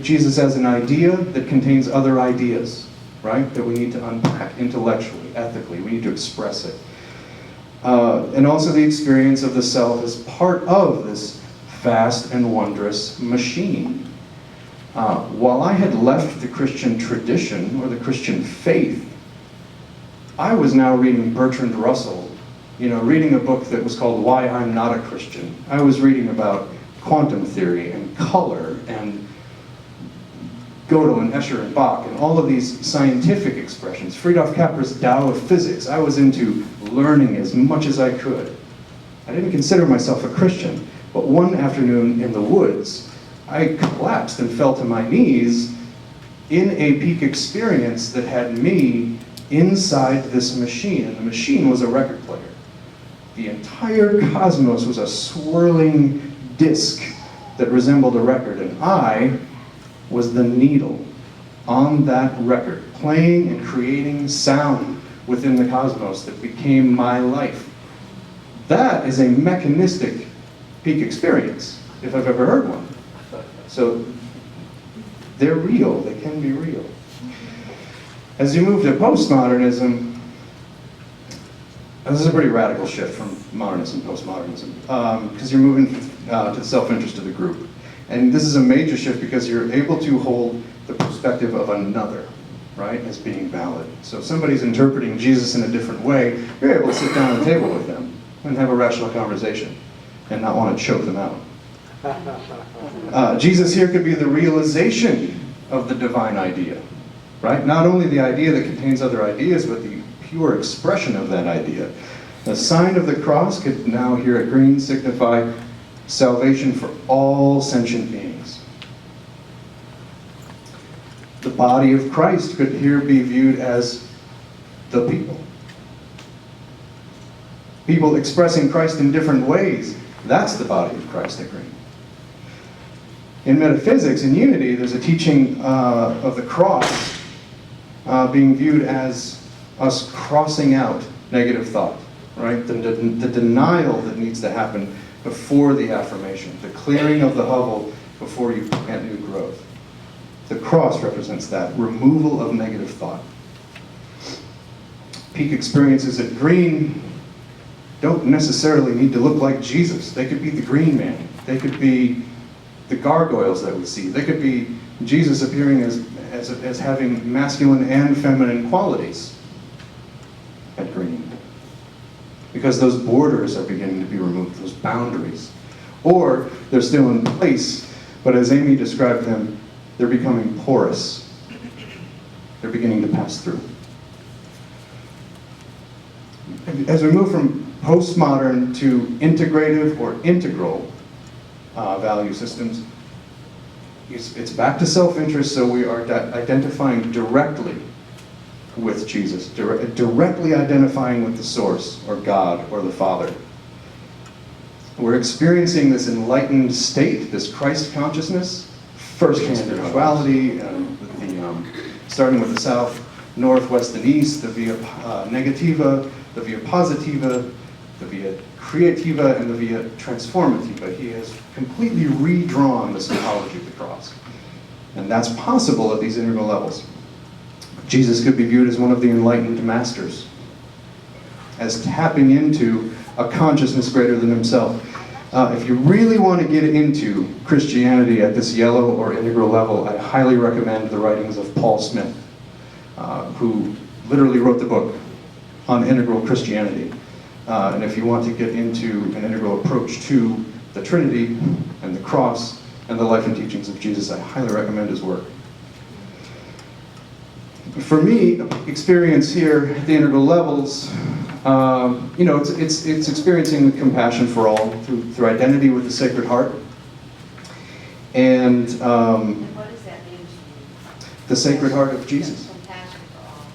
Jesus as an idea that contains other ideas, right? That we need to unpack intellectually, ethically. We need to express it. And also the experience of the self as part of this vast and wondrous machine. While I had left the Christian tradition or the Christian faith, I was now reading Bertrand Russell, reading a book that was called Why I'm Not a Christian. I was reading about quantum theory and color and Gödel and Escher and Bach and all of these scientific expressions. Friedrich Capra's Tao of Physics. I was into learning as much as I could. I didn't consider myself a Christian, but one afternoon in the woods, I collapsed and fell to my knees in a peak experience that had me inside this machine, and the machine was a record player. The entire cosmos was a swirling disc that resembled a record, and I was the needle on that record, playing and creating sound within the cosmos that became my life. That is a mechanistic peak experience, if I've ever heard one. So they're real, they can be real. As you move to postmodernism, this is a pretty radical shift from modernism, postmodernism, because you're moving to the self-interest of the group. And this is a major shift because you're able to hold the perspective of another, right, as being valid. So if somebody's interpreting Jesus in a different way, you're able to sit down at the table with them and have a rational conversation and not want to choke them out. Jesus here could be the realization of the divine idea, right? Not only the idea that contains other ideas, but the pure expression of that idea. The sign of the cross could now here at Green signify salvation for all sentient beings. The body of Christ could here be viewed as the people. People expressing Christ in different ways. That's the body of Christ at Green. In metaphysics, in unity, there's a teaching of the cross being viewed as us crossing out negative thought, right? The denial that needs to happen before the affirmation, the clearing of the hovel before you plant new growth. The cross represents that, removal of negative thought. Peak experiences at Green don't necessarily need to look like Jesus. They could be the Green Man. They could be the gargoyles that we see. They could be Jesus appearing as having masculine and feminine qualities at Green. Because those borders are beginning to be removed, those boundaries. Or they're still in place, but as Amy described them, they're becoming porous. They're beginning to pass through. As we move from postmodern to integrative or integral value systems, it's back to self-interest, so we are identifying directly with Jesus, directly identifying with the source, or God, or the Father. We're experiencing this enlightened state, this Christ consciousness, firsthand spirituality, starting with the South, North, West, and East, the via negativa, the via positiva, the via creativa, and the via transformativa. He has completely redrawn the symbology of the cross. And that's possible at these integral levels. Jesus could be viewed as one of the enlightened masters, as tapping into a consciousness greater than himself. If you really want to get into Christianity at this yellow or integral level, I highly recommend the writings of Paul Smith, who literally wrote the book on integral Christianity. And if you want to get into an integral approach to the Trinity and the cross and the life and teachings of Jesus, I highly recommend his work. For me, experience here at the integral levels, it's experiencing compassion for all through identity with the Sacred Heart. And what does that mean to you? The Sacred Heart of Jesus. Compassion for all.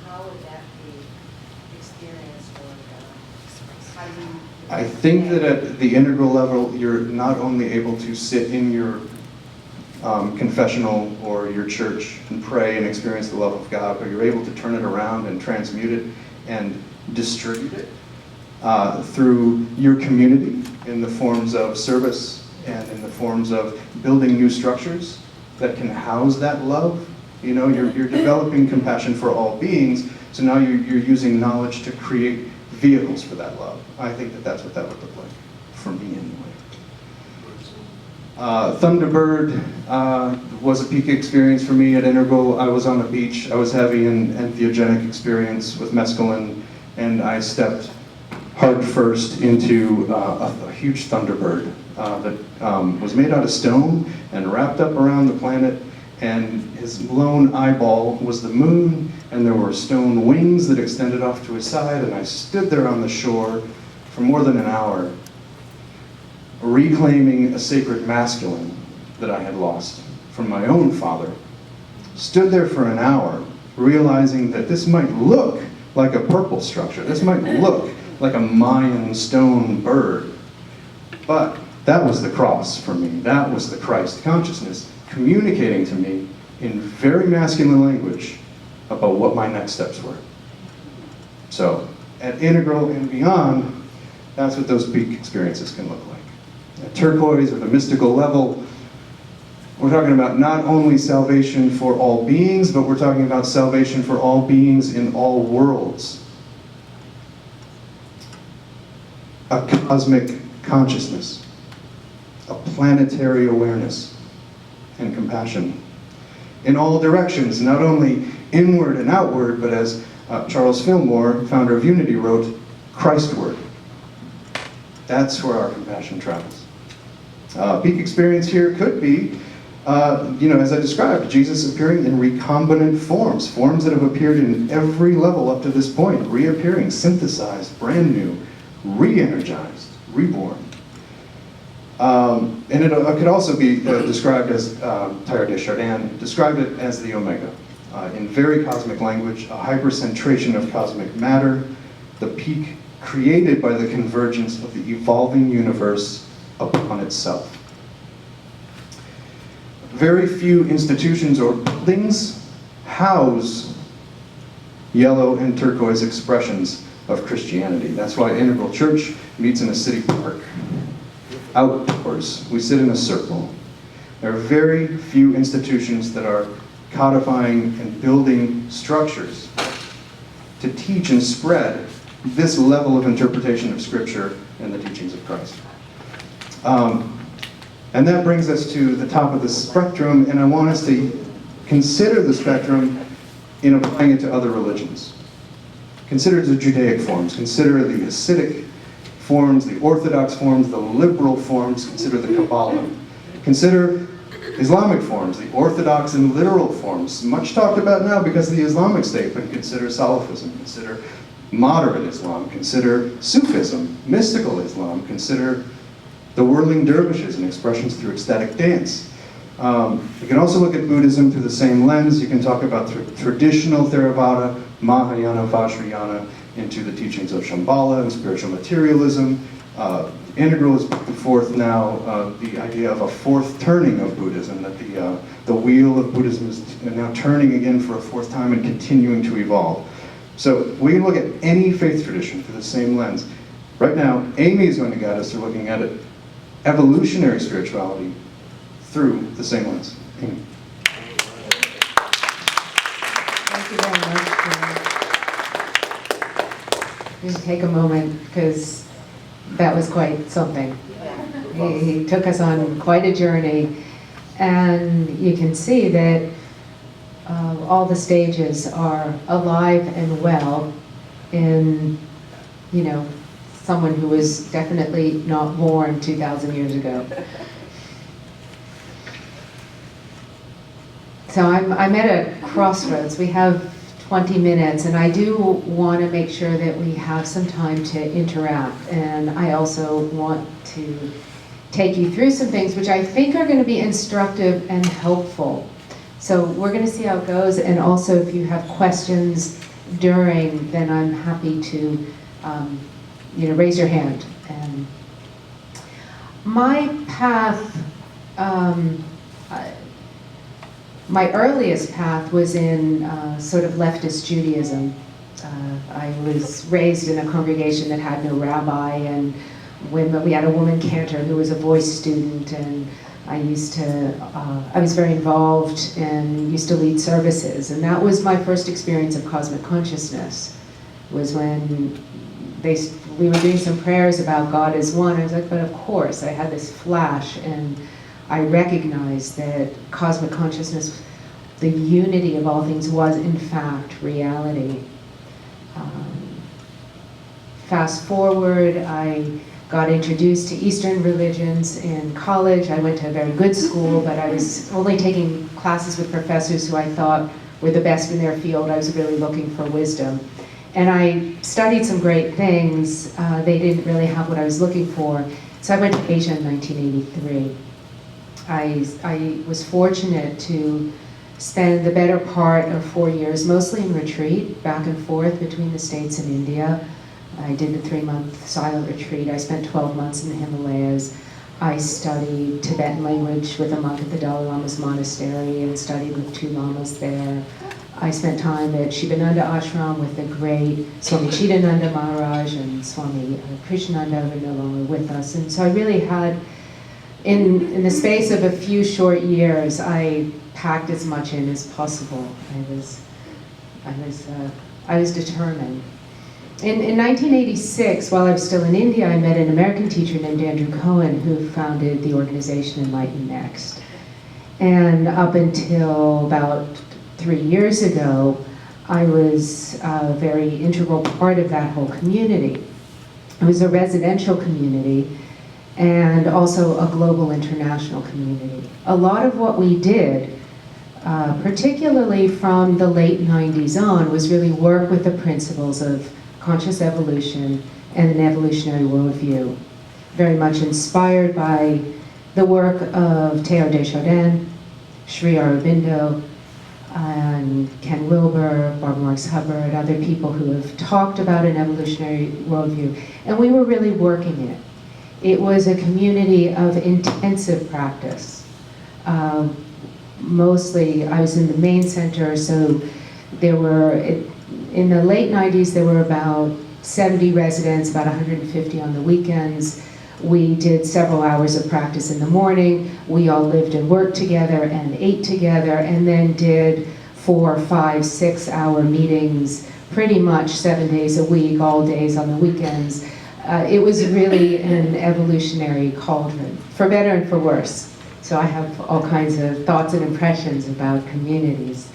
How would that be experienced, or how do you? I think that at the integral level, you're not only able to sit in your confessional or your church and pray and experience the love of God, but you're able to turn it around and transmute it and distribute it through your community in the forms of service and in the forms of building new structures that can house that love. You know, you're developing compassion for all beings, so now you're using knowledge to create vehicles for that love. I think that that's what that would look like, for me anyway. Thunderbird was a peak experience for me at Integral. I was on a beach. I was having an entheogenic experience with mescaline, and I stepped heart first into a huge Thunderbird that was made out of stone and wrapped up around the planet, and his lone eyeball was the moon, and there were stone wings that extended off to his side, and I stood there on the shore for more than an hour, reclaiming a sacred masculine that I had lost from my own father. Stood there for an hour, realizing that this might look like a purple structure. This might look like a Mayan stone bird. But that was the cross for me. That was the Christ consciousness communicating to me in very masculine language about what my next steps were. So at Integral and beyond, that's what those peak experiences can look like. At turquoise, or the mystical level, we're talking about not only salvation for all beings, but we're talking about salvation for all beings in all worlds. A cosmic consciousness, a planetary awareness and compassion in all directions, not only inward and outward, but as Charles Fillmore, founder of Unity, wrote, Christward. That's where our compassion travels. Peak experience here could be, as I described, Jesus appearing in recombinant forms that have appeared in every level up to this point, reappearing, synthesized, brand new, re-energized, reborn. And it could also be described as, Teilhard de Chardin described it as the Omega. In very cosmic language, a hypercentration of cosmic matter, the peak created by the convergence of the evolving universe upon itself. Very few institutions or buildings house yellow and turquoise expressions of Christianity. That's why Integral Church meets in a city park. Outdoors, we sit in a circle. There are very few institutions that are codifying and building structures to teach and spread this level of interpretation of Scripture and the teachings of Christ. And that brings us to the top of the spectrum, and I want us to consider the spectrum in applying it to other religions. Consider the Judaic forms, consider the Hasidic forms, the Orthodox forms, the liberal forms, consider the Kabbalah. Consider Islamic forms, the Orthodox and literal forms, much talked about now because of the Islamic State, but consider Salafism, consider moderate Islam, consider Sufism, mystical Islam, consider the whirling dervishes and expressions through ecstatic dance. You can also look at Buddhism through the same lens. You can talk about traditional Theravada, Mahayana, Vajrayana, into the teachings of Shambhala and spiritual materialism. Integral is put forth now the idea of a fourth turning of Buddhism, that the wheel of Buddhism is now turning again for a fourth time and continuing to evolve. So we can look at any faith tradition through the same lens. Right now, Amy is going to guide us through looking at it, evolutionary spirituality through the same lens. Amy. Thank you very much. Just take a moment, because that was quite something. He took us on quite a journey, and you can see that all the stages are alive and well in, someone who was definitely not born 2,000 years ago. So I'm at a crossroads. We have 20 minutes, and I do want to make sure that we have some time to interact. And I also want to take you through some things which I think are going to be instructive and helpful. So we're going to see how it goes, and also if you have questions during, then I'm happy to raise your hand. And my path, my earliest path was in sort of leftist Judaism. I was raised in a congregation that had no rabbi, and we had a woman cantor who was a voice student, and I was very involved and used to lead services. And that was my first experience of cosmic consciousness, was when we were doing some prayers about God as one. I was like, but of course, I had this flash, and I recognized that cosmic consciousness, the unity of all things, was in fact reality. Fast forward, I got introduced to Eastern religions in college. I went to a very good school, but I was only taking classes with professors who I thought were the best in their field. I was really looking for wisdom. And I studied some great things. They didn't really have what I was looking for. So I went to Asia in 1983. I was fortunate to spend the better part of 4 years, mostly in retreat, back and forth between the States and India. I did a 3-month silent retreat. I spent 12 months in the Himalayas. I studied Tibetan language with a monk at the Dalai Lama's monastery and studied with 2 lamas there. I spent time at Shivananda Ashram with the great Swami Chidananda Maharaj and Swami Krishnananda, who are no longer with us. And so I really had, in the space of a few short years, I packed as much in as possible. I was determined. In 1986, while I was still in India, I met an American teacher named Andrew Cohen, who founded the organization Enlighten Next. And up until about 3 years ago, I was a very integral part of that whole community. It was a residential community and also a global international community. A lot of what we did, particularly from the late 90s on, was really work with the principles of conscious evolution and an evolutionary worldview, very much inspired by the work of Teilhard de Chardin, Sri Aurobindo, Ken Wilber, Barbara Marx Hubbard, other people who have talked about an evolutionary worldview, and we were really working it. It was a community of intensive practice. Mostly, I was in the main center, so there were, in the late 90s, there were about 70 residents, about 150 on the weekends. We did several hours of practice in the morning. We all lived and worked together and ate together, and then did 4, 5, 6 hour meetings pretty much 7 days a week, all days on the weekends. It was really an evolutionary cauldron, for better and for worse. So I have all kinds of thoughts and impressions about communities.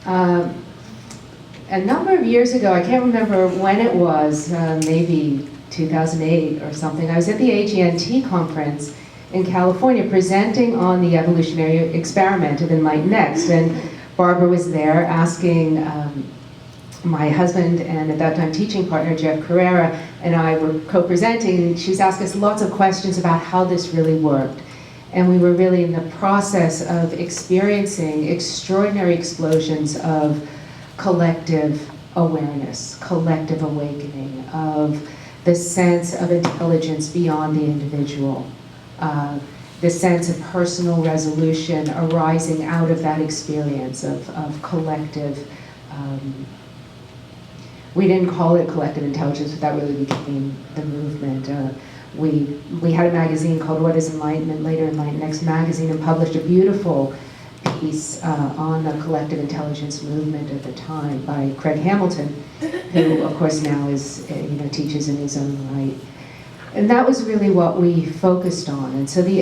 A number of years ago, I can't remember when it was, maybe 2008 or something, I was at the AGNT conference in California presenting on the evolutionary experiment of Enlighten Next, and Barbara was there asking my husband and at that time teaching partner Jeff Carrera and I were co-presenting, and she was asking us lots of questions about how this really worked. And we were really in the process of experiencing extraordinary explosions of collective awareness, collective awakening, of the sense of intelligence beyond the individual, the sense of personal resolution arising out of that experience of collective, we didn't call it collective intelligence, but that really became the movement. We had a magazine called What is Enlightenment, later Enlighten Next magazine, and published a beautiful piece on the collective intelligence movement at the time by Craig Hamilton, who of course now is, teaches in his own right. And that was really what we focused on. And so the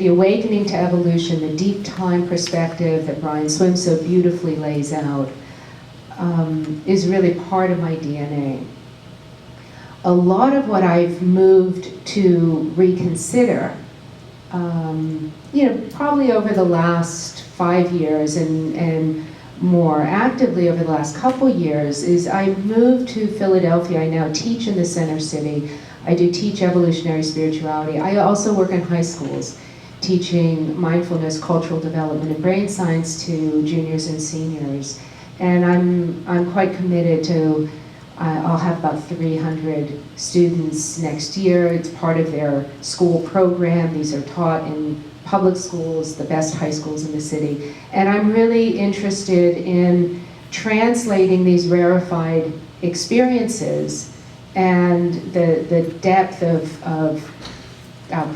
awakening to evolution, the deep time perspective that Brian Swimme so beautifully lays out, is really part of my DNA. A lot of what I've moved to reconsider, probably over the last 5 years and more actively over the last couple years, is I moved to Philadelphia. I now teach in the Center City. I do teach evolutionary spirituality. I also work in high schools, teaching mindfulness, cultural development, and brain science to juniors and seniors. And I'm quite committed to, I'll have about 300 students next year. It's part of their school program. These are taught in public schools, the best high schools in the city. And I'm really interested in translating these rarefied experiences and the depth of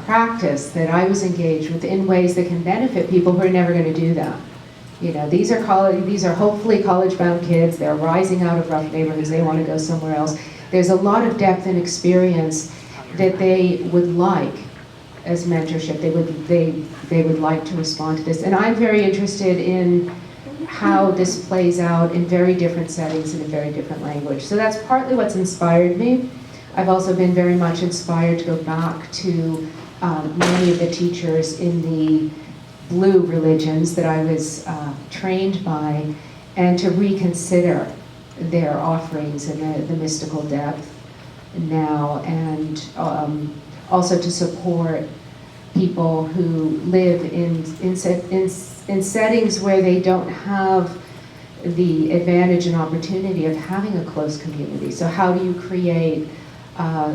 practice that I was engaged with in ways that can benefit people who are never going to do that. These are hopefully college-bound kids. They're rising out of rough neighborhoods. They want to go somewhere else. There's a lot of depth and experience that they would like as mentorship. They would like to respond to this. And I'm very interested in how this plays out in very different settings in a very different language. So that's partly what's inspired me. I've also been very much inspired to go back to many of the teachers in the blue religions that I was trained by, and to reconsider their offerings and the mystical depth now, and also to support people who live in settings where they don't have the advantage and opportunity of having a close community. So how do you create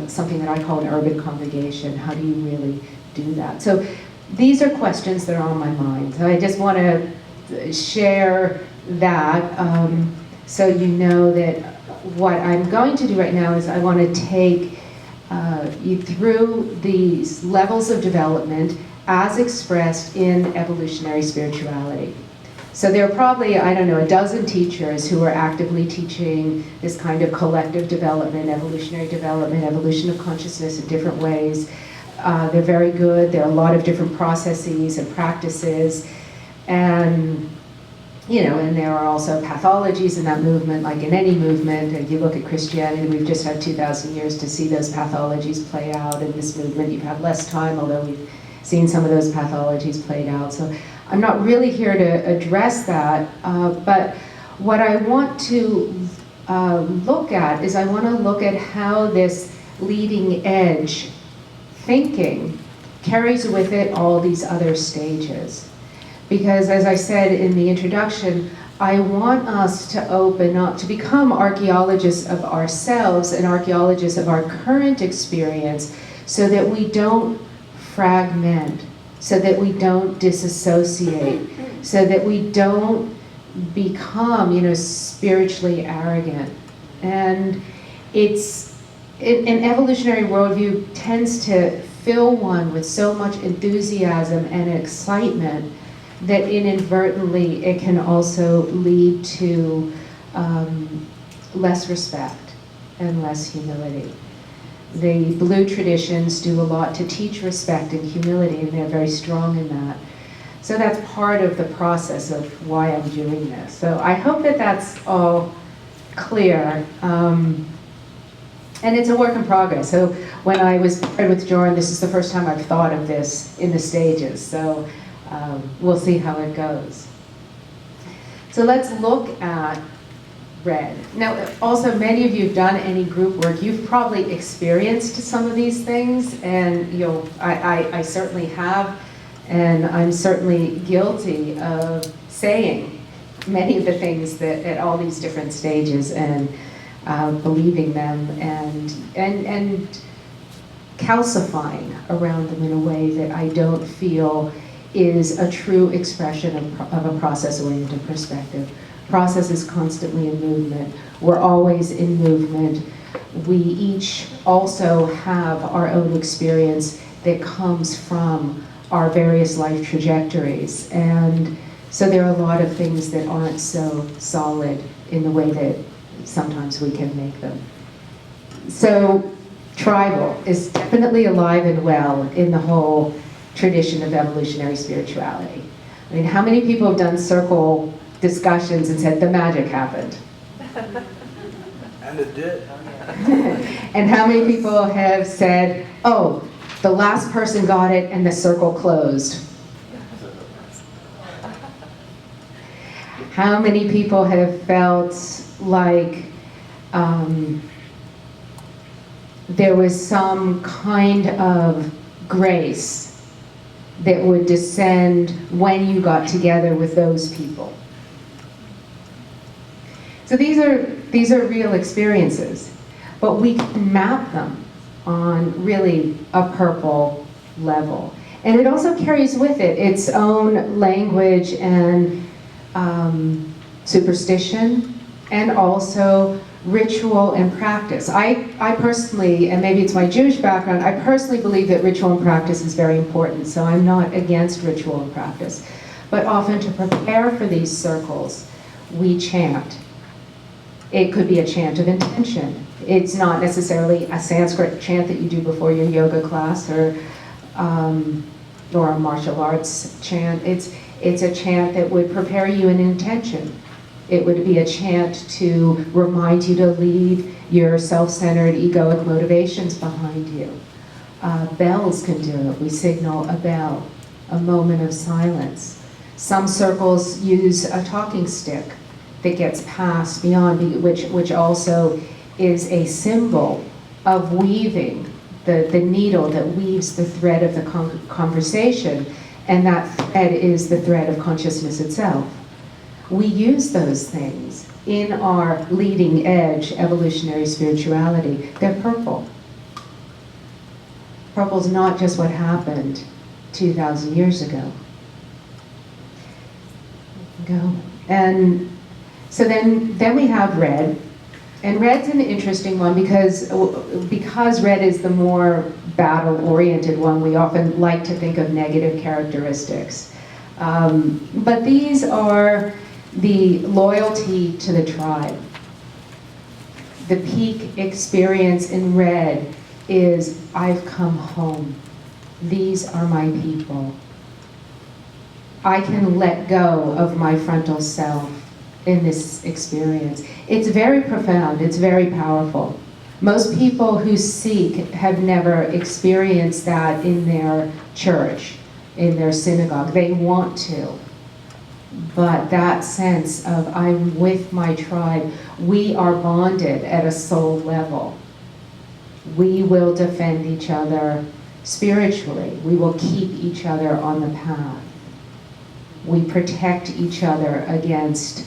something that I call an urban congregation? How do you really do that? So these are questions that are on my mind. So I just want to share that so you know that what I'm going to do right now is I want to take you through these levels of development as expressed in evolutionary spirituality. So there are probably, I don't know, a dozen teachers who are actively teaching this kind of collective development, evolutionary development, evolution of consciousness in different ways. They're very good. There are a lot of different processes and practices. And and there are also pathologies in that movement, like in any movement. If you look at Christianity, we've just had 2,000 years to see those pathologies play out. In this movement, you've had less time, although we've seen some of those pathologies played out. So I'm not really here to address that, but what I want to look at is I want to look at how this leading edge thinking carries with it all these other stages. Because as I said in the introduction, I want us to open up, to become archaeologists of ourselves and archaeologists of our current experience, so that we don't fragment, so that we don't disassociate, so that we don't become, spiritually arrogant. And an evolutionary worldview tends to fill one with so much enthusiasm and excitement that inadvertently it can also lead to less respect and less humility. The blue traditions do a lot to teach respect and humility, and they're very strong in that. So that's part of the process of why I'm doing this. So I hope that that's all clear. And it's a work in progress. So when I was paired with Jorn, this is the first time I've thought of this in the stages. So we'll see how it goes. So let's look at red. Now, also, many of you have done any group work. You've probably experienced some of these things, and I certainly have, and I'm certainly guilty of saying many of the things that at all these different stages, and believing them, and calcifying around them in a way that I don't feel is a true expression of a process-oriented perspective. Process is constantly in movement. We're always in movement. We each also have our own experience that comes from our various life trajectories. And so there are a lot of things that aren't so solid in the way that sometimes we can make them. So tribal is definitely alive and well in the whole tradition of evolutionary spirituality. I mean, how many people have done circle discussions and said the magic happened? And it did. And how many people have said, oh, the last person got it and the circle closed? How many people have felt like there was some kind of grace that would descend when you got together with those people? So these are real experiences, but we can map them on really a purple level. And it also carries with it its own language and superstition, and also ritual and practice. I personally, and maybe it's my Jewish background, I personally believe that ritual and practice is very important, so I'm not against ritual and practice. But often to prepare for these circles, we chant. It could be a chant of intention. It's not necessarily a Sanskrit chant that you do before your yoga class or a martial arts chant. It's a chant that would prepare you in intention. It would be a chant to remind you to leave your self-centered egoic motivations behind you. Bells can do it. We signal a bell, a moment of silence. Some circles use a talking stick that gets passed beyond, which also is a symbol of weaving, the needle that weaves the thread of the conversation, and that thread is the thread of consciousness itself. We use those things in our leading edge evolutionary spirituality. They're purple. Purple's not just what happened 2,000 years ago. And so then we have red. And red's an interesting one because red is the more battle-oriented one. We often like to think of negative characteristics. But these are the loyalty to the tribe. The peak experience in red is, I've come home. These are my people. I can let go of my frontal self in this experience. It's very profound, it's very powerful. Most people who seek have never experienced that in their church, in their synagogue. They want to. But that sense of I'm with my tribe, we are bonded at a soul level. We will defend each other spiritually. We will keep each other on the path. We protect each other against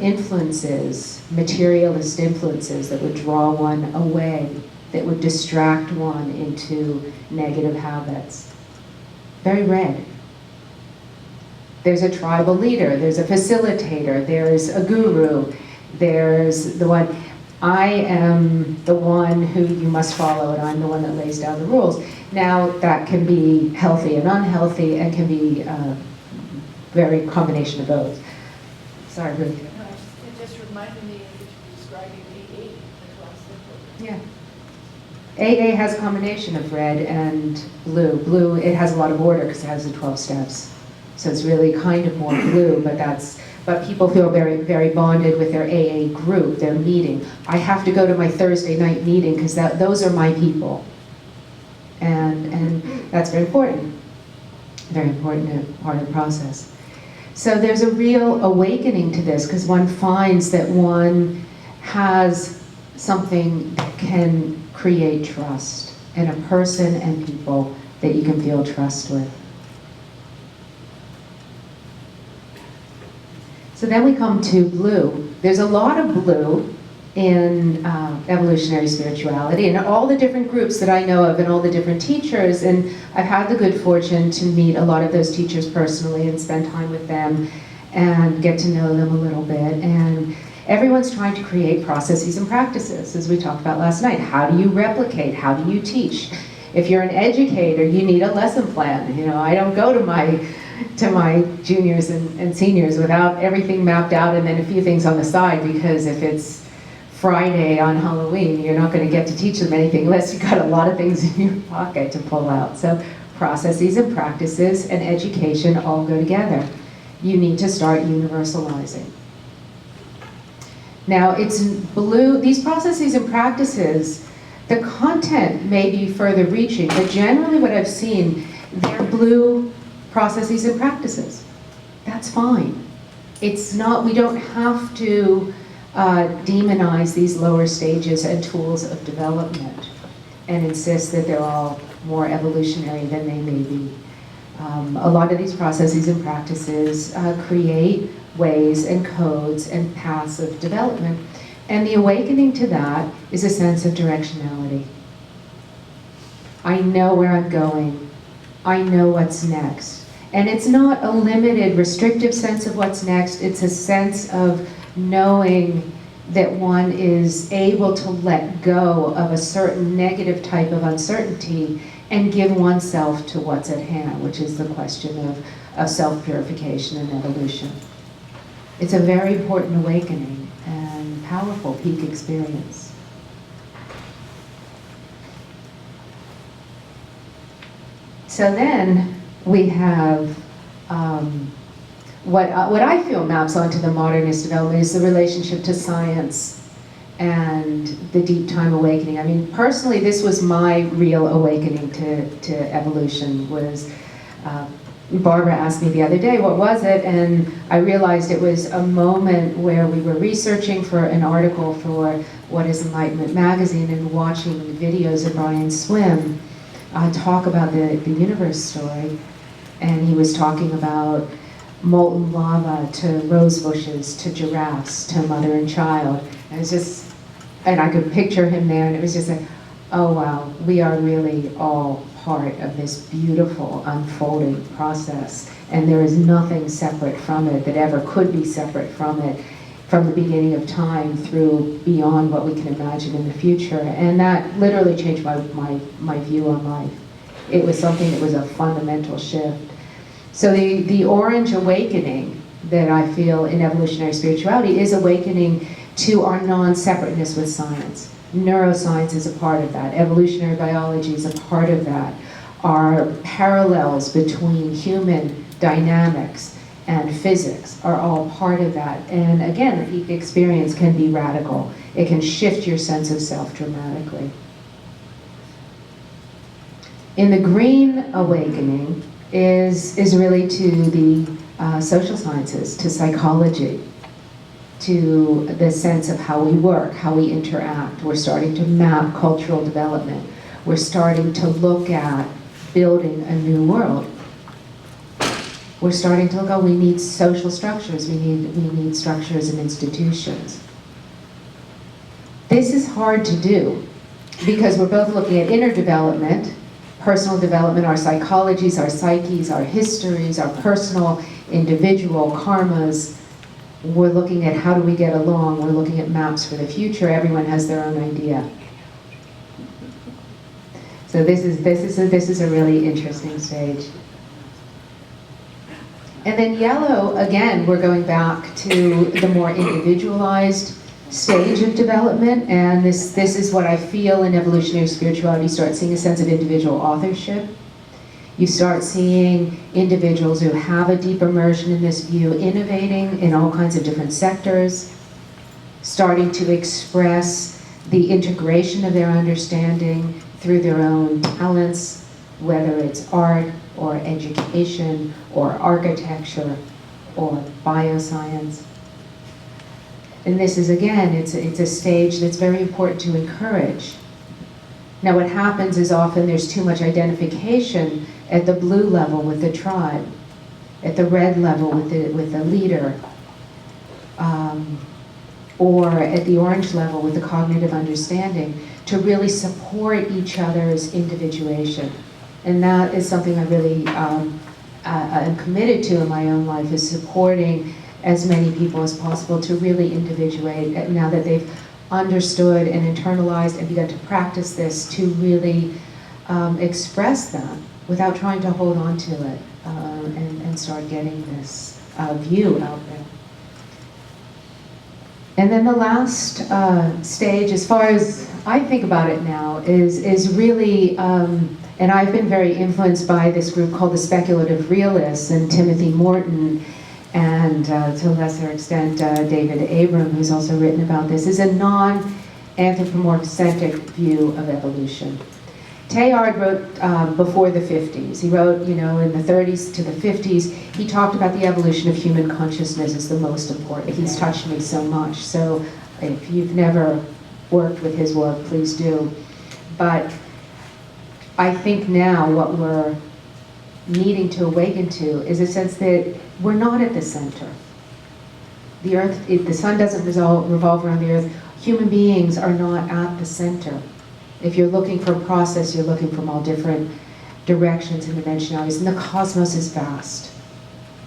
influences, materialist influences that would draw one away, that would distract one into negative habits. Very red. There's a tribal leader, there's a facilitator, there's a guru, there's the one. I am the one who you must follow, and I'm the one that lays down the rules. Now, that can be healthy and unhealthy, and can be very combination of both. Sorry, Ruth. It just reminded me of what you were describing AA, the 12-step program. Yeah. AA has a combination of red and blue. Blue, it has a lot of order because it has the 12 steps. So it's really kind of more blue, but people feel very, very bonded with their AA group, their meeting. I have to go to my Thursday night meeting because those are my people. And that's very important part of the process. So there's a real awakening to this because one finds that one has something that can create trust, and a person and people that you can feel trust with. So then we come to blue. There's a lot of blue in evolutionary spirituality, and all the different groups that I know of and all the different teachers, and I've had the good fortune to meet a lot of those teachers personally and spend time with them and get to know them a little bit. And everyone's trying to create processes and practices, as we talked about last night. How do you replicate? How do you teach? If you're an educator, you need a lesson plan. You know, I don't go to my juniors and seniors without everything mapped out and then a few things on the side, because if it's Friday on Halloween, you're not going to get to teach them anything unless you've got a lot of things in your pocket to pull out. So processes and practices and education all go together. You need to start universalizing. Now it's blue, these processes and practices, the content may be further reaching, but generally what I've seen, they're blue processes and practices. That's fine. It's not, we don't have to demonize these lower stages and tools of development and insist that they're all more evolutionary than they may be. A lot of these processes and practices create ways and codes and paths of development. And the awakening to that is a sense of directionality. I know where I'm going. I know what's next. And it's not a limited, restrictive sense of what's next. It's a sense of knowing that one is able to let go of a certain negative type of uncertainty and give oneself to what's at hand, which is the question of self-purification and evolution. It's a very important awakening and powerful peak experience. So then we have what I feel maps onto the modernist development is the relationship to science and the deep time awakening. I mean, personally, this was my real awakening to evolution. Was Barbara asked me the other day, what was it? And I realized it was a moment where we were researching for an article for What is Enlightenment magazine and watching videos of Brian Swim talk about the universe story. And he was talking about molten lava to rose bushes to giraffes to mother and child. And it was just, and I could picture him there, and it was just like, oh wow, we are really all part of this beautiful unfolding process, and there is nothing separate from it that ever could be separate from it, from the beginning of time through beyond what we can imagine in the future. And that literally changed my view on life. It was something that was a fundamental shift. So the orange awakening that I feel in evolutionary spirituality is awakening to our non-separateness with science. Neuroscience is a part of that. Evolutionary biology is a part of that. Our parallels between human dynamics and physics are all part of that. And again, the peak experience can be radical. It can shift your sense of self dramatically. In the green awakening is really to the social sciences, to psychology, to the sense of how we work, how we interact. We're starting to map cultural development. We're starting to look at building a new world. we're starting to look, oh, we need social structures, we need structures and institutions. This is hard to do because we're both looking at inner development, personal development, our psychologies, our psyches, our histories, our personal, individual karmas. We're looking at how do we get along, we're looking at maps for the future, everyone has their own idea. So this is a really interesting stage. And then yellow, again, we're going back to the more individualized stage of development, and this is what I feel in evolutionary spirituality. You start seeing a sense of individual authorship. You start seeing individuals who have a deep immersion in this view, innovating in all kinds of different sectors, starting to express the integration of their understanding through their own talents, whether it's art or education or architecture or bioscience. And this is, again, it's a stage that's very important to encourage. Now what happens is often there's too much identification at the blue level with the tribe, at the red level with the leader, or at the orange level with the cognitive understanding, to really support each other's individuation. And that is something I really am committed to in my own life, is supporting as many people as possible to really individuate now that they've understood and internalized and begun to practice this, to really express that without trying to hold on to it, and start getting this view out there. And then the last stage, as far as I think about it now, is really, and I've been very influenced by this group called the Speculative Realists and Timothy Morton, and to a lesser extent David Abram, who's also written about this, is a non-anthropomorphic view of evolution. Teilhard wrote before the 50s. He wrote, in the 30s to the 50s. He talked about the evolution of human consciousness as the most important. He's touched me so much. So if you've never worked with his work, please do. But I think now what we're needing to awaken to is a sense that we're not at the center. The earth, the sun doesn't revolve around the earth. Human beings are not at the center. If you're looking for a process, you're looking from all different directions and dimensionalities. And the cosmos is vast.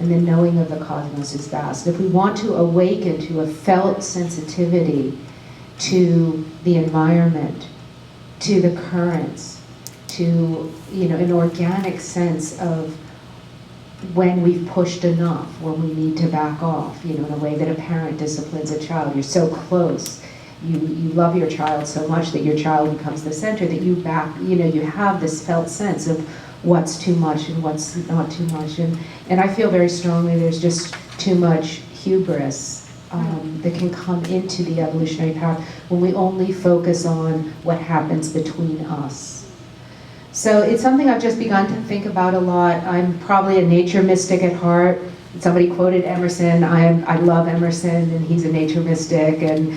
And the knowing of the cosmos is vast. If we want to awaken to a felt sensitivity to the environment, to the currents, to an organic sense of when we've pushed enough, when we need to back off, in a way that a parent disciplines a child. You're so close. You love your child so much that your child becomes the center, that you have this felt sense of what's too much and what's not too much. And I feel very strongly there's just too much hubris that can come into the evolutionary path when we only focus on what happens between us. So it's something I've just begun to think about a lot. I'm probably a nature mystic at heart. Somebody quoted Emerson. I love Emerson, and he's a nature mystic, and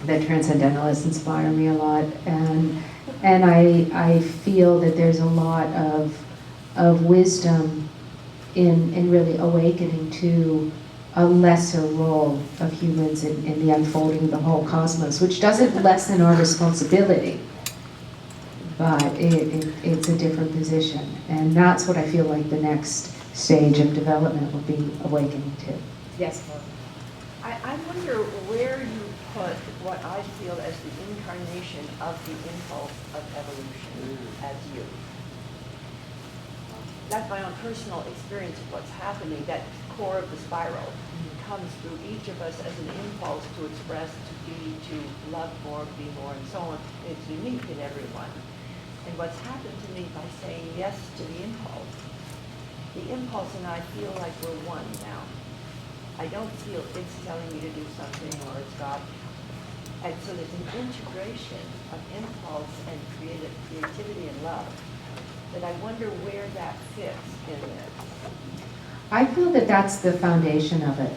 the transcendentalists inspire me a lot, and I feel that there's a lot of wisdom in really awakening to a lesser role of humans in the unfolding of the whole cosmos, which doesn't lessen our responsibility, but it's a different position, and that's what I feel like the next stage of development will be awakening to. Yes, Laura? I wonder where you put what I feel as the incarnation of the impulse of evolution as you. That's my own personal experience of what's happening. That core of the spiral comes through each of us as an impulse to express, to be, to love more, be more, and so on. It's unique in everyone. And what's happened to me by saying yes to the impulse and I feel like we're one now. I don't feel it's telling me to do something or it's God. And so there's an integration of impulse and creativity and love that I wonder where that fits in this. I feel that that's the foundation of it.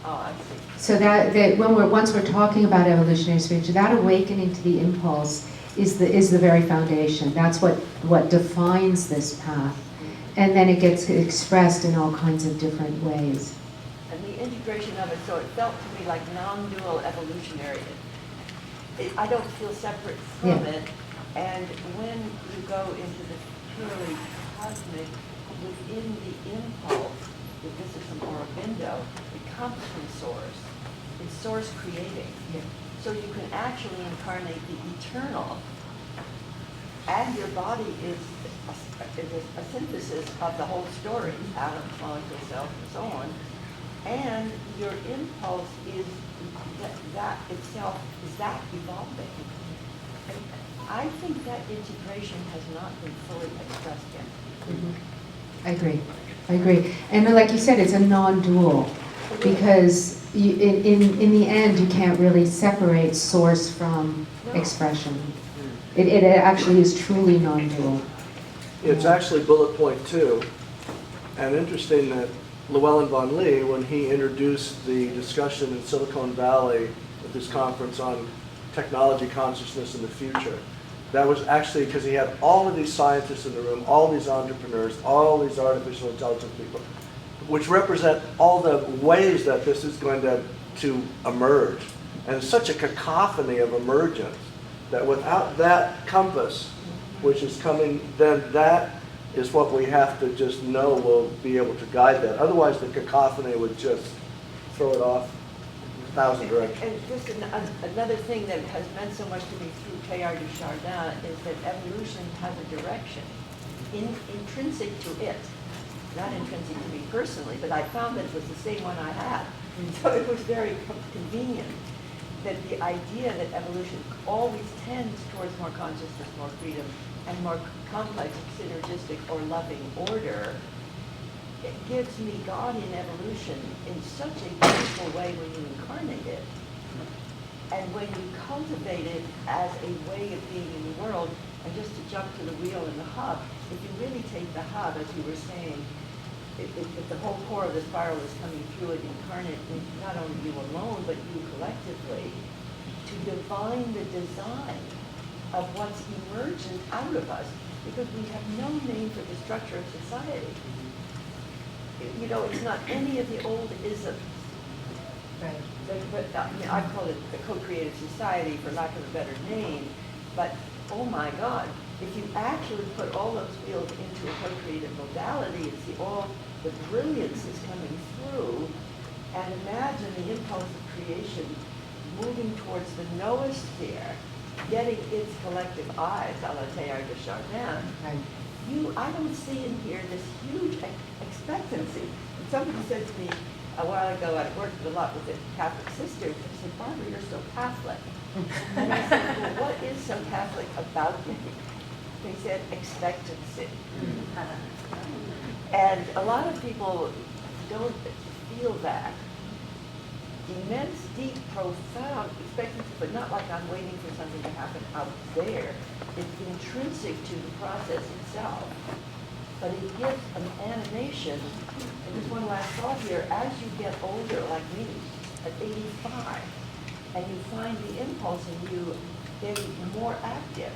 Oh, I see. So that once we're talking about evolutionary spirituality, that awakening to the impulse is the very foundation. That's what defines this path. And then it gets expressed in all kinds of different ways. And the integration of it, so it felt to me like non-dual evolutionary. I don't feel separate from Yeah. it. And when you go into the purely cosmic, within the impulse, if this is from Aurobindo, it comes from source. It's source creating. Yeah. So you can actually incarnate the eternal, and your body is a synthesis of the whole story, atom, molecule, cell, and so on. And your impulse is that itself, is that evolving. And I think that integration has not been fully expressed yet. I agree. I agree. And like you said, it's a non-dual, because in the end, you can't really separate source from No. expression. It actually is truly non-dual. It's actually bullet point 2, and interesting that Llewellyn Von Lee, when he introduced the discussion in Silicon Valley at this conference on technology consciousness in the future, that was actually because he had all of these scientists in the room, all these entrepreneurs, all these artificial intelligence people, which represent all the ways that this is going to emerge. And it's such a cacophony of emergence that without that compass, which is coming, then that is what we have to just know will be able to guide that. Otherwise, the cacophony would just throw it off 1,000 directions. And just another thing that has meant so much to me through Teilhard de Chardin is that evolution has a direction intrinsic to it, not intrinsic to me personally, but I found that it was the same one I had. So it was very convenient that the idea that evolution always tends towards more consciousness, more freedom, and more complex, synergistic, or loving order, it gives me God in evolution in such a beautiful way when you incarnate it. And when you cultivate it as a way of being in the world, and just to jump to the wheel and the hub, if you really take the hub, as you were saying, if the whole core of the spiral is coming through it, incarnate in not only you alone, but you collectively, to divine the design of what's emergent out of us, because we have no name for the structure of society. You know, it's not any of the old isms. Right. But I mean, I call it the co-creative society, for lack of a better name, but oh my God, if you actually put all those wheels into a co-creative modality and see all the brilliance is coming through, and imagine the impulse of creation moving towards the noosphere, getting its collective eyes, a la Teilhard de Chardin, Right. I don't see in here this huge expectancy. And somebody said to me a while ago, I worked a lot with the Catholic sisters, they said, Barbara, you're so Catholic. And I said, well, what is so Catholic about me? They said, expectancy. And a lot of people don't feel that. Immense, deep, profound expectancy, but not like I'm waiting for something to happen out there. It's intrinsic to the process itself. But it gives an animation. And just one last thought here, as you get older, like me, at 85, and you find the impulse in you getting more active,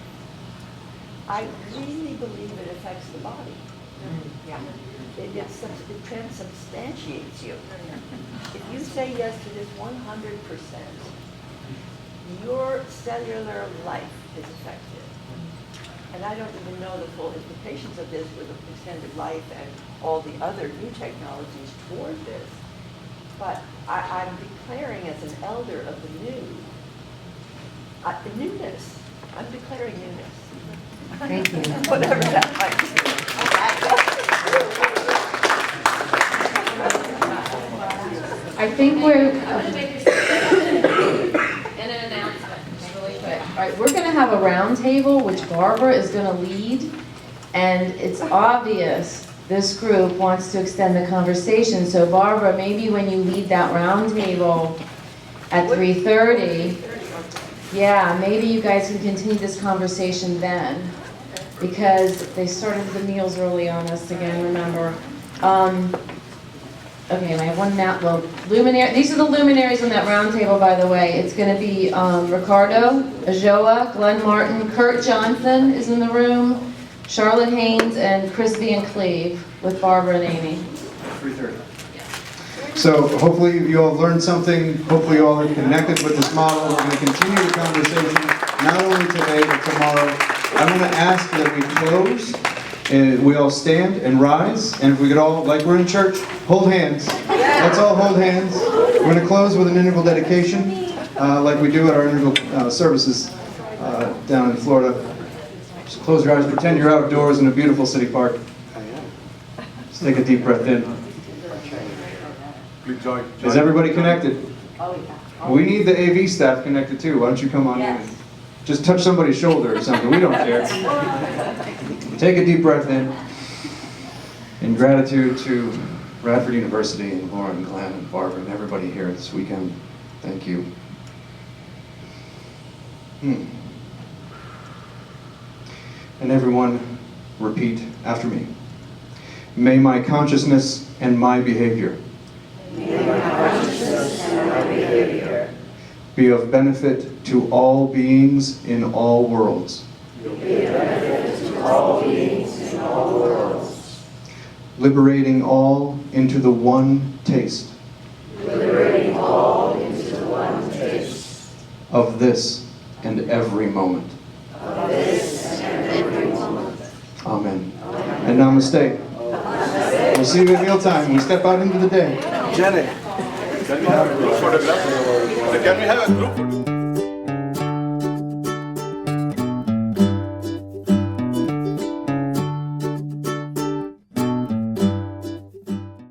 I really believe it affects the body. Yeah. It transubstantiates you. If you say yes to this 100%, your cellular life is affected. And I don't even know the full implications of this with extended life and all the other new technologies toward this. But I'm declaring as an elder of the new, newness. I'm declaring newness. Thank you. Whatever that might be. I think we're, I'm gonna make a statement and an announcement, just really quick. All right, we're gonna have a round table, which Barbara is gonna lead, and it's obvious this group wants to extend the conversation, so Barbara, maybe when you lead that round table at 3:30, yeah, maybe you guys can continue this conversation then, because they started the meals early on us again, remember. Okay, and I have one now, well, luminary, these are the luminaries on that round table, by the way. It's gonna be Ricardo Ajoa, Glenn Martin, Kurt Johnson is in the room, Charlotte Haynes and Chris Van Cleve with Barbara and Amy. 3:30. So hopefully you all learned something. Hopefully you all are connected with this model. We're going to continue the conversation, not only today, but tomorrow. I'm going to ask that we close, and we all stand and rise, and if we could all, like we're in church, hold hands. Let's all hold hands. We're going to close with an integral dedication, like we do at our integral services down in Florida. Just close your eyes, pretend you're outdoors in a beautiful city park. Just take a deep breath in. Is everybody connected? We need the AV staff connected too. Why don't you come on in? Just touch somebody's shoulder or something. We don't care. Take a deep breath in. In gratitude to Radford University and Laura and Glenn and Barbara and everybody here this weekend. Thank you. And everyone, repeat after me. May my consciousness and my behavior be of benefit to all beings in all worlds. Liberating all into the one taste. Of this and every moment. Amen. And namaste. We'll see you at mealtime. We step out into the day. Jenny. Can we have a group photograph? Can we have a group?